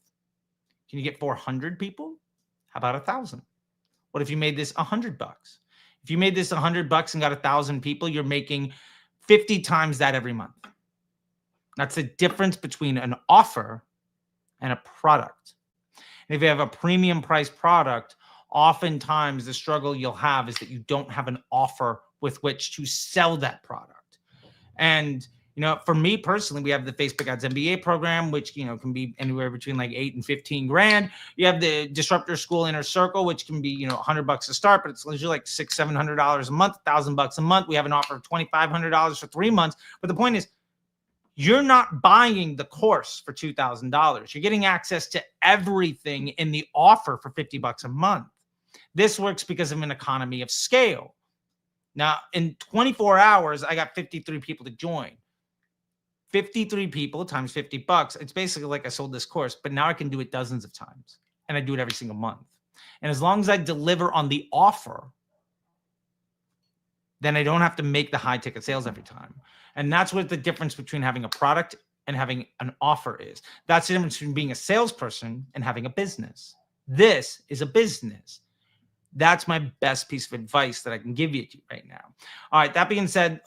Can you get 400 people? How about 1,000? What if you made this $100? If you made this $100 and got 1,000 people, you're making 50 times that every month. That's the difference between an offer and a product. And if you have a premium price product, oftentimes the struggle you'll have is that you don't have an offer with which to sell that product. And for me personally, we have the Facebook Ads MBA program, which can be anywhere between like 8 and 15 grand. You have the Disruptor School Inner Circle, which can be $100 to start, but it's usually like $600-700 a month, $1,000 a month. We have an offer of $2,500 for 3 months. But the point is, you're not buying the course for $2,000. You're getting access to everything in the offer for $50 a month. This works because of an economy of scale. Now, in 24 hours, I got 53 people to join. 53 people times $50. It's basically like I sold this course, but now I can do it dozens of times, and I do it every single month. And as long as I deliver on the offer, then I don't have to make the high ticket sales every time. And that's what the difference between having a product and having an offer is. That's the difference between being a salesperson and having a business. This is a business. That's my best piece of advice that I can give you right now. All right. That being said,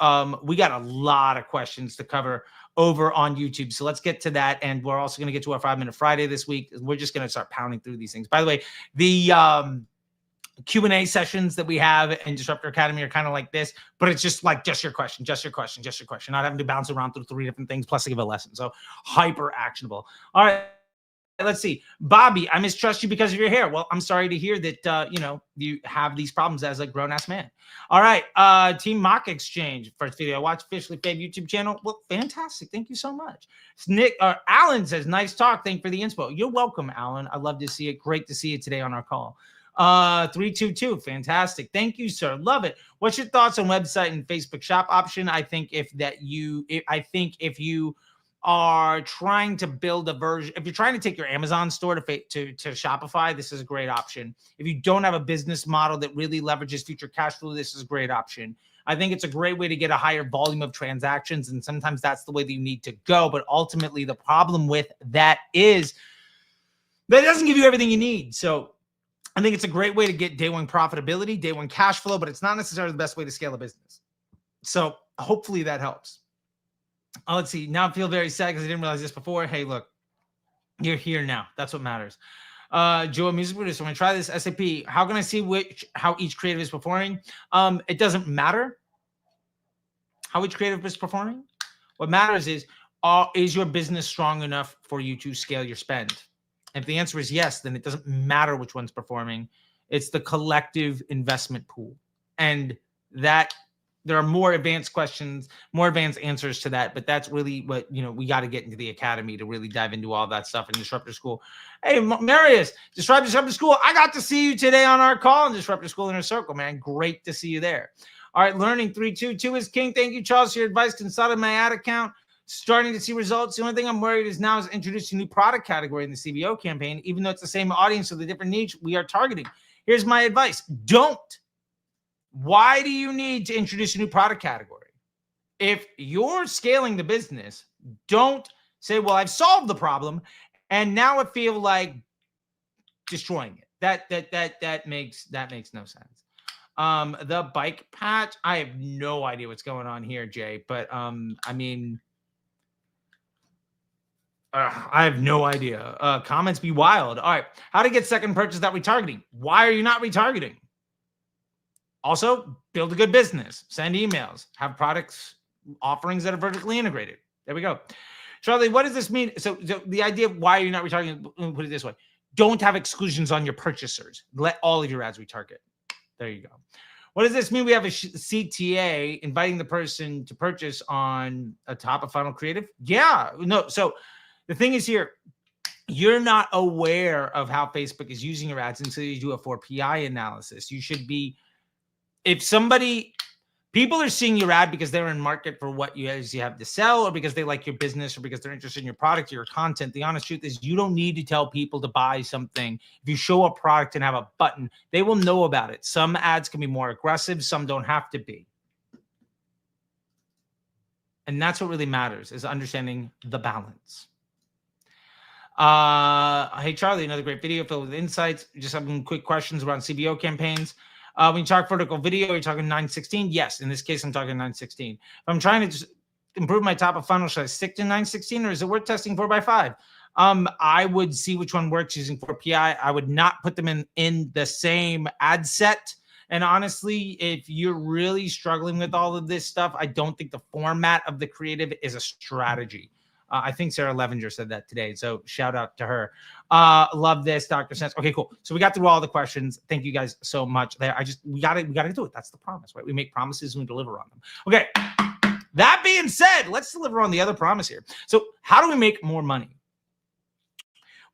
we got a lot of questions to cover over on YouTube. So let's get to that. And we're also going to get to our 5-Minute Friday this week. We're just going to start pounding through these things. By the way, the Q&A sessions that we have in Disruptor Academy are kind of like this, but it's just your question, not having to bounce around through 3 different things plus to give a lesson. So hyper actionable. All right. Let's see. Bobby, I mistrust you because of your hair. Well, I'm sorry to hear that, you have these problems as a grown-ass man. All right. Team Mock Exchange. First video I watched, officially Fave YouTube channel. Well, fantastic. Thank you so much. Alan says, nice talk. Thank you for the inspo. You're welcome, Alan. I love to see it. Great to see you today on our call. 322. Fantastic. Thank you, sir. Love it. What's your thoughts on website and Facebook shop option? I think if you are trying to build a version, if you're trying to take your Amazon store to Shopify, this is a great option. If you don't have a business model that really leverages future cash flow, this is a great option. I think it's a great way to get a higher volume of transactions, and sometimes that's the way that you need to go. But ultimately, the problem with that is that it doesn't give you everything you need. So I think it's a great way to get day one profitability, day one cash flow, but it's not necessarily the best way to scale a business. So hopefully that helps. Let's see. Now I feel very sad because I didn't realize this before. Hey, look, you're here now. That's what matters. Joe, music producer, when I try this SAP, how can I see how each creative is performing? It doesn't matter how each creative is performing. What matters is your business strong enough for you to scale your spend? If the answer is yes, then it doesn't matter which one's performing. It's the collective investment pool. And that there are more advanced questions, more advanced answers to that. But that's really what, we got to get into the academy to really dive into all that stuff in Disruptor School. Hey, Marius, Disruptor School. I got to see you today on our call in Disruptor School Inner Circle, man. Great to see you there. All right, learning 322 is king. Thank you, Charles, for your advice. Consulted my ad account. Starting to see results. The only thing I'm worried is now is introducing a new product category in the CBO campaign, even though it's the same audience with a different niche we are targeting. Here's my advice. Don't. Why do you need to introduce a new product category? If you're scaling the business, don't say, well, I've solved the problem and now I feel like destroying it. That makes no sense. The bike patch, I have no idea what's going on here, Jay, but I have no idea. Comments be wild. All right. How to get second purchase without retargeting? Why are you not retargeting? Also, build a good business. Send emails. Have products, offerings that are vertically integrated. There we go. Charlie, what does this mean? So the idea of why you're not retargeting, let me put it this way. Don't have exclusions on your purchasers. Let all of your ads retarget. There you go. What does this mean? We have a CTA inviting the person to purchase on a top of funnel creative? Yeah. No. So the thing is here, you're not aware of how Facebook is using your ads until you do a 4PI analysis. You should be, people are seeing your ad because they're in market for what you have to sell, or because they like your business, or because they're interested in your product or your content. The honest truth is you don't need to tell people to buy something. If you show a product and have a button, they will know about it. Some ads can be more aggressive. Some don't have to be. And that's what really matters, is understanding the balance. Hey, Charlie, another great video filled with insights. Just having quick questions around CBO campaigns. When you talk vertical video, you're talking 916? Yes, in this case, I'm talking 916. If I'm trying to just improve my top of funnel, should I stick to 916 or is it worth testing 4x5? I would see which one works using 4PI. I would not put them in the same ad set. And honestly, if you're really struggling with all of this stuff, I don't think the format of the creative is a strategy. I think Sarah Levenger said that today. So shout out to her. Love this, Dr. Sense. Okay, cool. So we got through all the questions. Thank you guys so much. There, we gotta do it. That's the promise, right? We make promises and we deliver on them. Okay. That being said, let's deliver on the other promise here. So how do we make more money?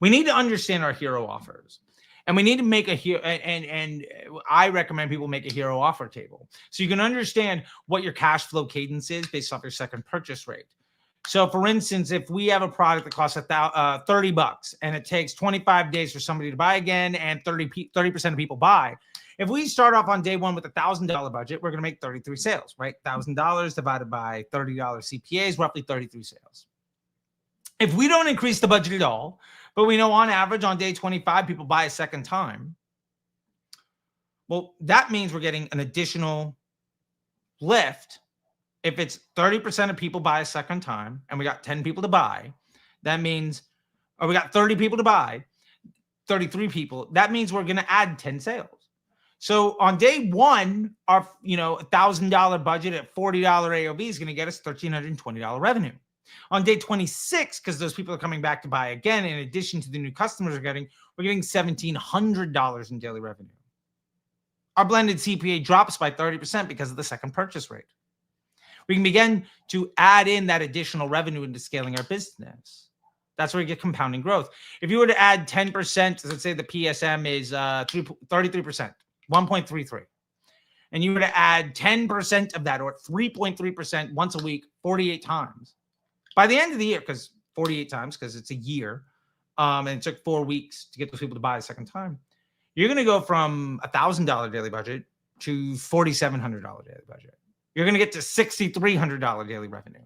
We need to understand our hero offers. And we need to make a hero, and I recommend people make a hero offer table. So you can understand what your cash flow cadence is based off your second purchase rate. So for instance, if we have a product that costs $30 and it takes 25 days for somebody to buy again and 30% of people buy, if we start off on day one with $1,000 budget, we're going to make 33 sales, right? $1,000 divided by $30 CPA is roughly 33 sales. If we don't increase the budget at all, but we know on average on day 25, people buy a second time, well, that means we're getting an additional lift. If it's 30% of people buy a second time and we got 10 people to buy, that means, or we got 30 people to buy, 33 people, that means we're going to add 10 sales. So on day one, our $1,000 budget at $40 AOV is going to get us $1,320 revenue. On day 26, because those people are coming back to buy again, in addition to the new customers we're getting $1,700 in daily revenue. Our blended CPA drops by 30% because of the second purchase rate. We can begin to add in that additional revenue into scaling our business. That's where we get compounding growth. If you were to add 10%, let's say the PSM is 33%, 1.33. And you were to add 10% of that, or 3.3% once a week, 48 times. By the end of the year, because 48 times, because it's a year, and it took 4 weeks to get those people to buy a second time, you're going to go from $1,000 daily budget to $4,700 daily budget. You're going to get to $6,300 daily revenue.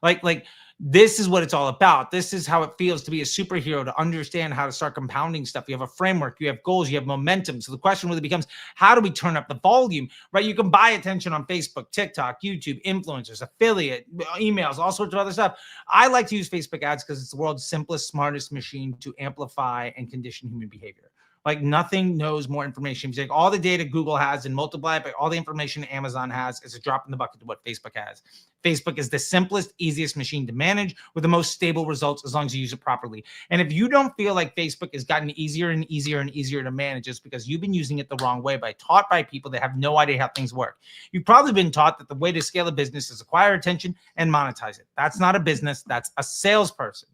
Like this is what it's all about. This is how it feels to be a superhero, to understand how to start compounding stuff. You have a framework, you have goals, you have momentum. So the question really becomes, how do we turn up the volume, right? You can buy attention on Facebook, TikTok, YouTube, influencers, affiliate, emails, all sorts of other stuff. I like to use Facebook ads because it's the world's simplest, smartest machine to amplify and condition human behavior. Like nothing knows more information. If you take all the data Google has and multiply it by all the information Amazon has, it's a drop in the bucket to what Facebook has. Facebook is the simplest, easiest machine to manage with the most stable results as long as you use it properly. And if you don't feel like Facebook has gotten easier and easier and easier to manage, it's because you've been using it the wrong way, taught by people that have no idea how things work. You've probably been taught that the way to scale a business is acquire attention and monetize it. That's not a business. That's a salesperson.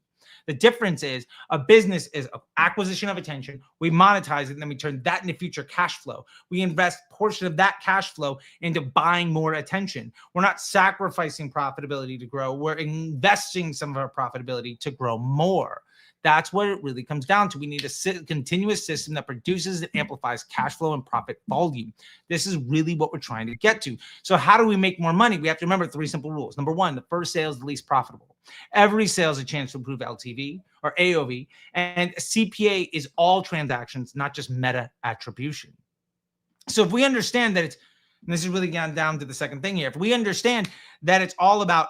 The difference is a business is an acquisition of attention. We monetize it, and then we turn that into future cash flow. We invest a portion of that cash flow into buying more attention. We're not sacrificing profitability to grow. We're investing some of our profitability to grow more. That's what it really comes down to. We need a continuous system that produces and amplifies cash flow and profit volume. This is really what we're trying to get to. So how do we make more money? We have to remember 3 simple rules. Number 1, the first sale is the least profitable. Every sale is a chance to improve LTV or AOV, and CPA is all transactions, not just meta attribution. So if we understand that it's, and this is really down to the second thing here, if we understand that it's all about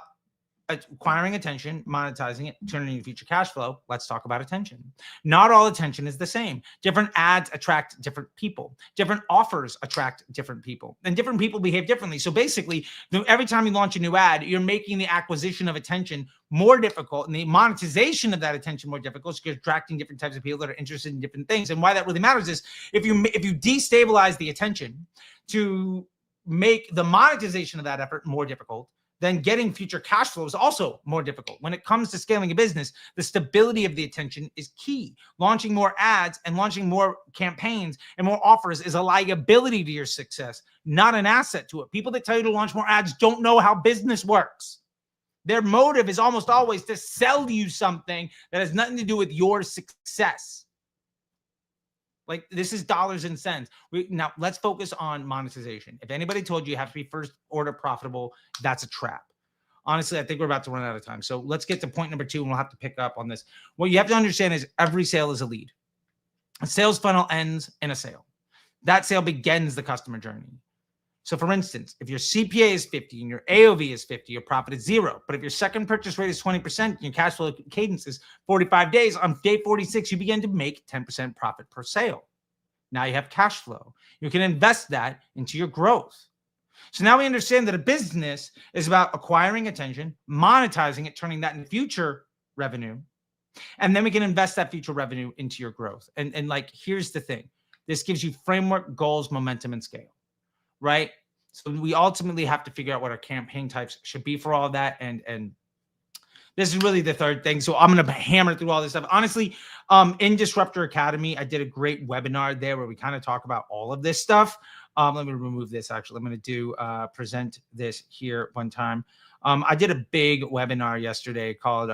acquiring attention, monetizing it, turning into future cash flow, let's talk about attention. Not all attention is the same. Different ads attract different people. Different offers attract different people. And different people behave differently. So basically, every time you launch a new ad, you're making the acquisition of attention more difficult and the monetization of that attention more difficult, because you're attracting different types of people that are interested in different things. And why that really matters is if you destabilize the attention to make the monetization of that effort more difficult, then getting future cash flow is also more difficult. When it comes to scaling a business, the stability of the attention is key. Launching more ads and launching more campaigns and more offers is a liability to your success, not an asset to it. People that tell you to launch more ads don't know how business works. Their motive is almost always to sell you something that has nothing to do with your success. Like, this is dollars and cents. Now, let's focus on monetization. If anybody told you you have to be first order profitable, that's a trap. Honestly, I think we're about to run out of time. So let's get to point number 2, and we'll have to pick up on this. What you have to understand is every sale is a lead. A sales funnel ends in a sale. That sale begins the customer journey. So for instance, if your CPA is 50 and your AOV is 50, your profit is 0. But if your second purchase rate is 20% and your cash flow cadence is 45 days, on day 46, you begin to make 10% profit per sale. Now you have cash flow. You can invest that into your growth. So now we understand that a business is about acquiring attention, monetizing it, turning that into future revenue. And then we can invest that future revenue into your growth. And like, here's the thing. This gives you framework, goals, momentum, and scale, right? So we ultimately have to figure out what our campaign types should be for all of that. And this is really the third thing. So I'm going to hammer through all this stuff. Honestly, in Disruptor Academy, I did a great webinar there where we kind of talk about all of this stuff. Let me remove this. Actually, I'm going to do present this here one time. I did a big webinar yesterday called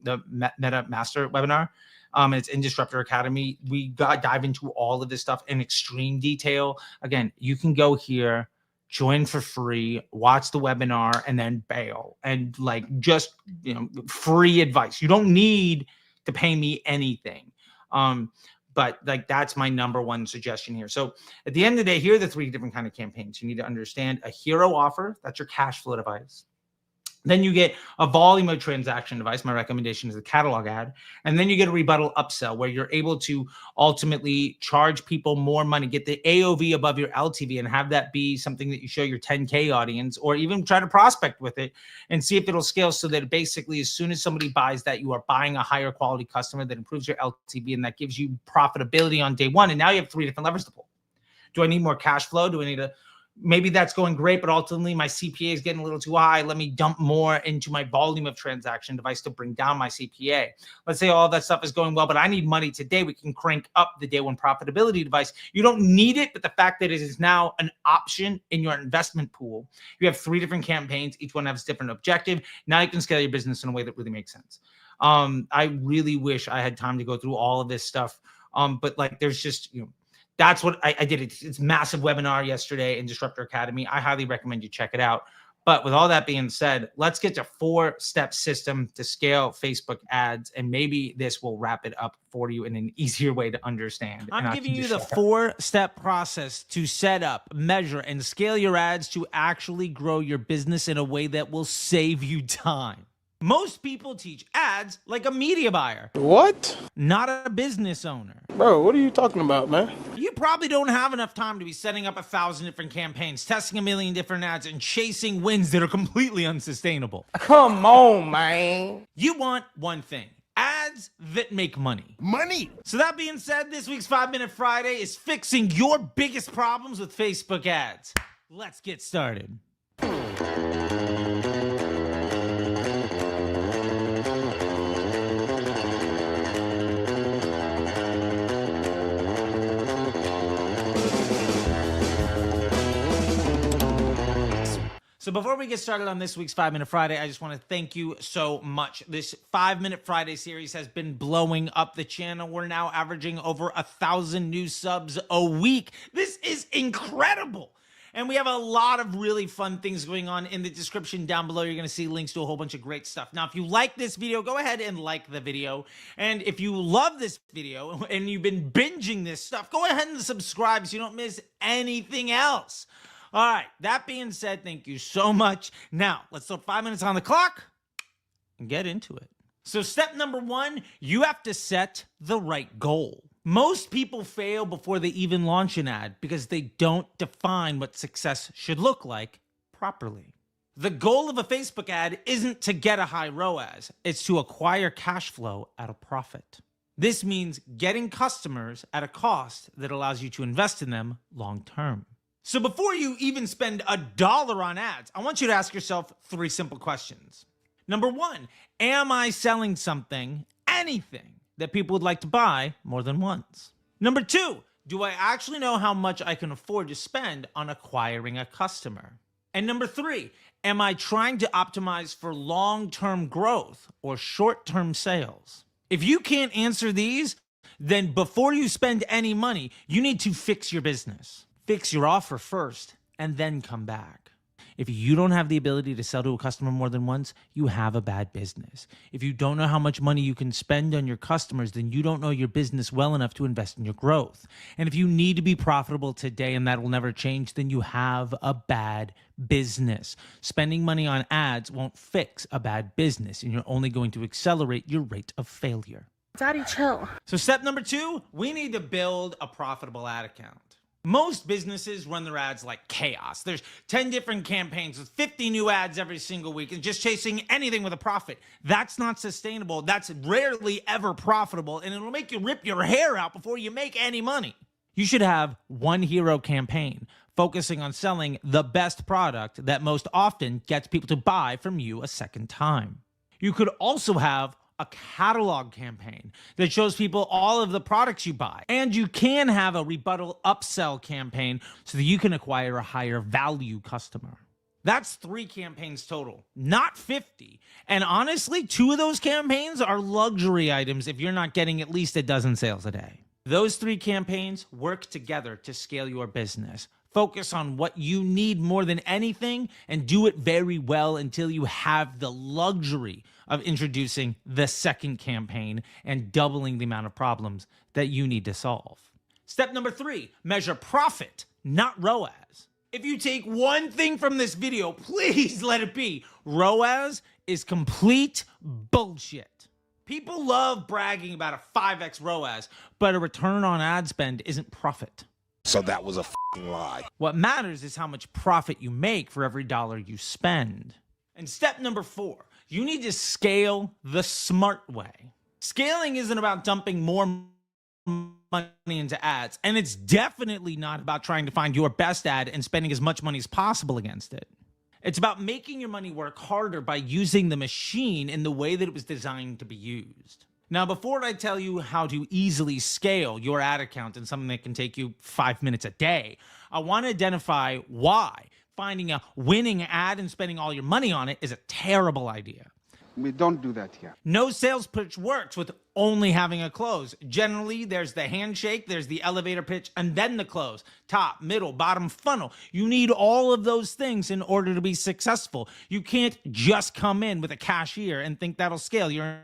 the Meta Master webinar. It's in Disruptor Academy. We dive into all of this stuff in extreme detail. Again, you can go here, join for free, watch the webinar, and then bail. And like, just, free advice. You don't need to pay me anything. But like, that's my number one suggestion here. So at the end of the day, here are the 3 different kind of campaigns. You need to understand a hero offer. That's your cash flow device. Then you get a volume of transaction device. My recommendation is a catalog ad. And then you get a rebuttal upsell where you're able to ultimately charge people more money, get the AOV above your LTV, and have that be something that you show your 10K audience, or even try to prospect with it and see if it'll scale, so that basically as soon as somebody buys that, you are buying a higher quality customer that improves your LTV, and that gives you profitability on day one. And now you have 3 different levers to pull. Do I need more cash flow? Do I need a Maybe that's going great, but ultimately my CPA is getting a little too high. Let me dump more into my volume of transaction device to bring down my CPA. Let's say all that stuff is going well, but I need money today. We can crank up the day one profitability device. You don't need it, but the fact that it is now an option in your investment pool. You have 3 different campaigns. Each one has a different objective. Now you can scale your business in a way that really makes sense. I really wish I had time to go through all of this stuff. But like, there's just, that's what I did. It's massive webinar yesterday in Disruptor Academy. I highly recommend you check it out. But with all that being said, let's get to 4-step system to scale Facebook ads. And maybe this will wrap it up for you in an easier way to understand.
I'm giving you the 4-step process to set up, measure, and scale your ads to actually grow your business in a way that will save you time. Most people teach ads like a media buyer.
What?
Not a business owner.
Bro, what are you talking about, man?
You probably don't have enough time to be setting up 1,000 different campaigns, testing a million different ads, and chasing wins that are completely unsustainable.
Come on, man.
You want one thing: ads that make money.
Money!
So that being said, this week's 5-Minute Friday is fixing your biggest problems with Facebook ads. Let's get started. So before we get started on this week's 5-Minute Friday, I just want to thank you so much. This 5-Minute Friday series has been blowing up the channel. We're now averaging over 1,000 new subs a week. This is incredible. And we have a lot of really fun things going on. In the description down below, you're going to see links to a whole bunch of great stuff. Now, if you like this video, go ahead and like the video. And if you love this video and you've been binging this stuff, go ahead and subscribe so you don't miss anything else. All right, that being said, thank you so much. Now, let's throw 5 minutes on the clock and get into it. So step number 1, you have to set the right goal. Most people fail before they even launch an ad because they don't define what success should look like properly. The goal of a Facebook ad isn't to get a high ROAS, it's to acquire cash flow at a profit. This means getting customers at a cost that allows you to invest in them long term. So before you even spend $1 on ads, I want you to ask yourself 3 simple questions. Number 1, am I selling something, anything, that people would like to buy more than once? Number 2, do I actually know how much I can afford to spend on acquiring a customer? And number 3, am I trying to optimize for long-term growth or short-term sales? If you can't answer these, then before you spend any money, you need to fix your business. Fix your offer first and then come back. If you don't have the ability to sell to a customer more than once, you have a bad business. If you don't know how much money you can spend on your customers, then you don't know your business well enough to invest in your growth. And if you need to be profitable today and that will never change, then you have a bad business. Spending money on ads won't fix a bad business, and you're only going to accelerate your rate of failure.
Daddy, chill.
So step number 2, we need to build a profitable ad account. Most businesses run their ads like chaos. There's 10 different campaigns with 50 new ads every single week and just chasing anything with a profit. That's not sustainable. That's rarely ever profitable, and it'll make you rip your hair out before you make any money. You should have one hero campaign focusing on selling the best product that most often gets people to buy from you a second time. You could also have a catalog campaign that shows people all of the products you buy. And you can have a rebuttal upsell campaign so that you can acquire a higher value customer. That's 3 campaigns total, not 50. And honestly, 2 of those campaigns are luxury items if you're not getting at least a dozen sales a day. Those 3 campaigns work together to scale your business. Focus on what you need more than anything and do it very well until you have the luxury of introducing the second campaign and doubling the amount of problems that you need to solve. Step number 3, measure profit, not ROAS. If you take one thing from this video, please let it be ROAS is complete bullshit. People love bragging about a 5x ROAS, but a return on ad spend isn't profit.
So that was a f***ing lie.
What matters is how much profit you make for every dollar you spend. And step number 4, you need to scale the smart way. Scaling isn't about dumping more money into ads, and it's definitely not about trying to find your best ad and spending as much money as possible against it. It's about making your money work harder by using the machine in the way that it was designed to be used. Now, before I tell you how to easily scale your ad account in something that can take you 5 minutes a day, I want to identify why finding a winning ad and spending all your money on it is a terrible idea.
We don't do that here.
No sales pitch works with only having a close. Generally, there's the handshake, there's the elevator pitch, and then the close. Top, middle, bottom funnel. You need all of those things in order to be successful. You can't just come in with a cashier and think that'll scale your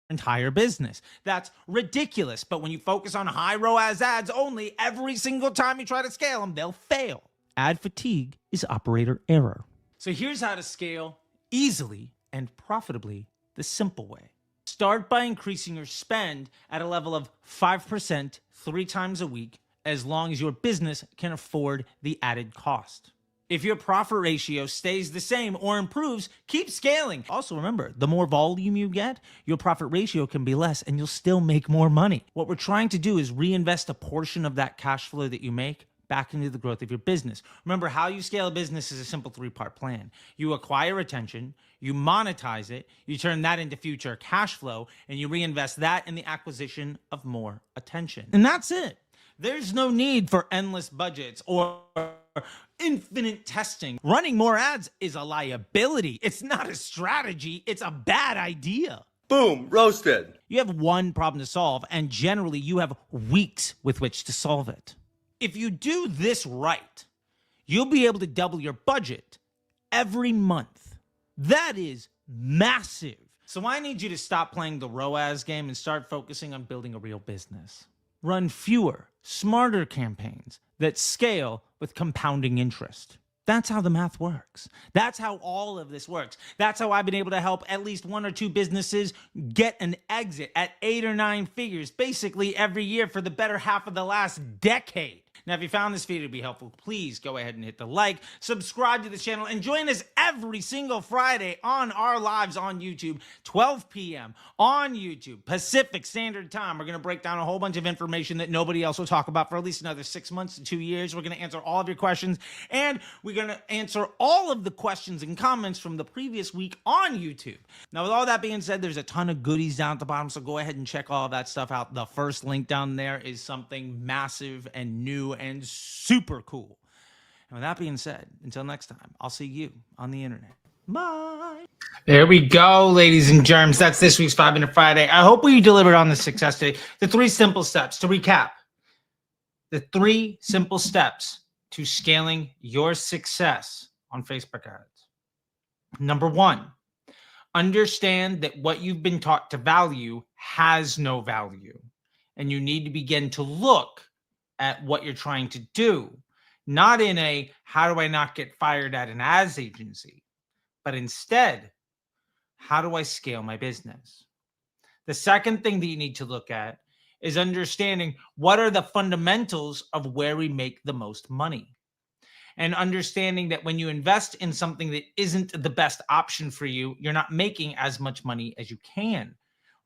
entire business. That's ridiculous. But when you focus on high ROAS ads only, every single time you try to scale them, they'll fail. Ad fatigue is operator error. So here's how to scale easily and profitably the simple way. Start by increasing your spend at a level of 5% 3 times a week, as long as your business can afford the added cost. If your profit ratio stays the same or improves, keep scaling. Also remember, the more volume you get, your profit ratio can be less and you'll still make more money. What we're trying to do is reinvest a portion of that cash flow that you make back into the growth of your business. Remember, how you scale a business is a simple 3-part plan. You acquire attention, you monetize it, you turn that into future cash flow, and you reinvest that in the acquisition of more attention. And that's it. There's no need for endless budgets or infinite testing. Running more ads is a liability. It's not a strategy. It's a bad idea.
Boom, roasted.
You have one problem to solve, and generally you have weeks with which to solve it. If you do this right, you'll be able to double your budget every month. That is massive. So I need you to stop playing the ROAS game and start focusing on building a real business. Run fewer, smarter campaigns that scale with compounding interest. That's how the math works. That's how all of this works. That's how I've been able to help at least 1 or 2 businesses get an exit at 8 or 9 figures, basically every year for the better half of the last decade. Now, if you found this video to be helpful, please go ahead and hit the like, subscribe to the channel, and join us every single Friday on our lives on YouTube, 12 p.m. on YouTube, Pacific Standard Time. We're going to break down a whole bunch of information that nobody else will talk about for at least another 6 months to 2 years. We're going to answer all of your questions, and we're going to answer all of the questions and comments from the previous week on YouTube. Now, with all that being said, there's a ton of goodies down at the bottom, so go ahead and check all of that stuff out. The first link down there is something massive and new and super cool. And with that being said, until next time, I'll see you on the internet. Bye.
There we go, ladies and germs. That's this week's 5-Minute Friday. I hope we delivered on the success today. The 3 simple steps to recap. The 3 simple steps to scaling your success on Facebook ads. Number one, understand that what you've been taught to value has no value. And you need to begin to look at what you're trying to do, not in a how do I not get fired at an ads agency, but instead, how do I scale my business? The second thing that you need to look at is understanding what are the fundamentals of where we make the most money. And understanding that when you invest in something that isn't the best option for you, you're not making as much money as you can.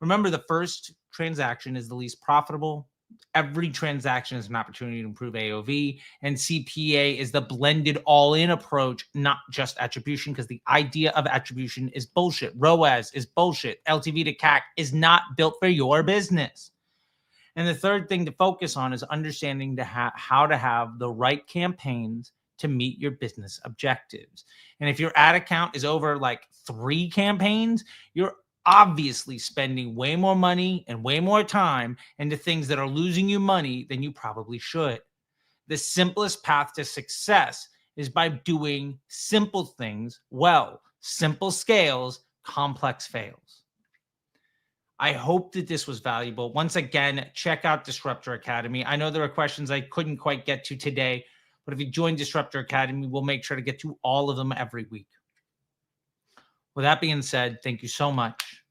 Remember, the first transaction is the least profitable. Every transaction is an opportunity to improve AOV, and CPA is the blended all-in approach, not just attribution, because the idea of attribution is bullshit. ROAS is bullshit. LTV to CAC is not built for your business. And the third thing to focus on is understanding how to have the right campaigns to meet your business objectives. And if your ad account is over like 3 campaigns, you're obviously spending way more money and way more time into things that are losing you money than you probably should. The simplest path to success is by doing simple things well. Simple scales, complex fails. I hope that this was valuable. Once again, check out Disruptor Academy. I know there are questions I couldn't quite get to today, but if you join Disruptor Academy, we'll make sure to get to all of them every week. With that being said, thank you so much.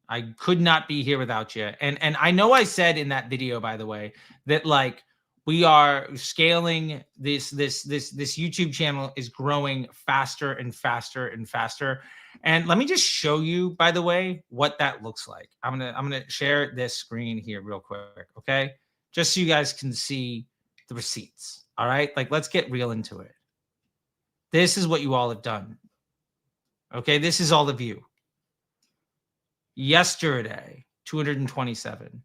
I could not be here without you. And I know I said in that video, by the way, that like we are scaling this YouTube channel is growing faster and faster and faster. And let me just show you, by the way, what that looks like. I'm gonna share this screen here real quick, okay? Just so you guys can see the receipts. All right, like let's get real into it. This is what you all have done. Okay, this is all of you. Yesterday, 227.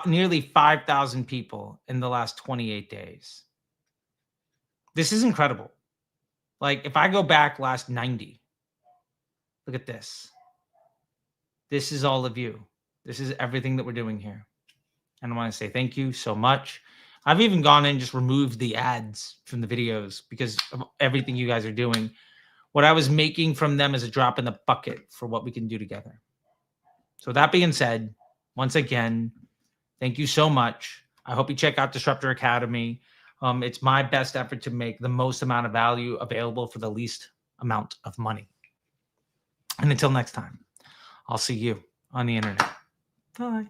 Nearly 5,000 people in the last 28 days. This is incredible. Like if I go back last 90, look at this. This is all of you. This is everything that we're doing here. And I want to say thank you so much. I've even gone in and just removed the ads from the videos because of everything you guys are doing. What I was making from them is a drop in the bucket for what we can do together. So that being said, once again, thank you so much. I hope you check out Disruptor Academy. It's my best effort to make the most amount of value available for the least amount of money. And until next time, I'll see you on the internet. Bye.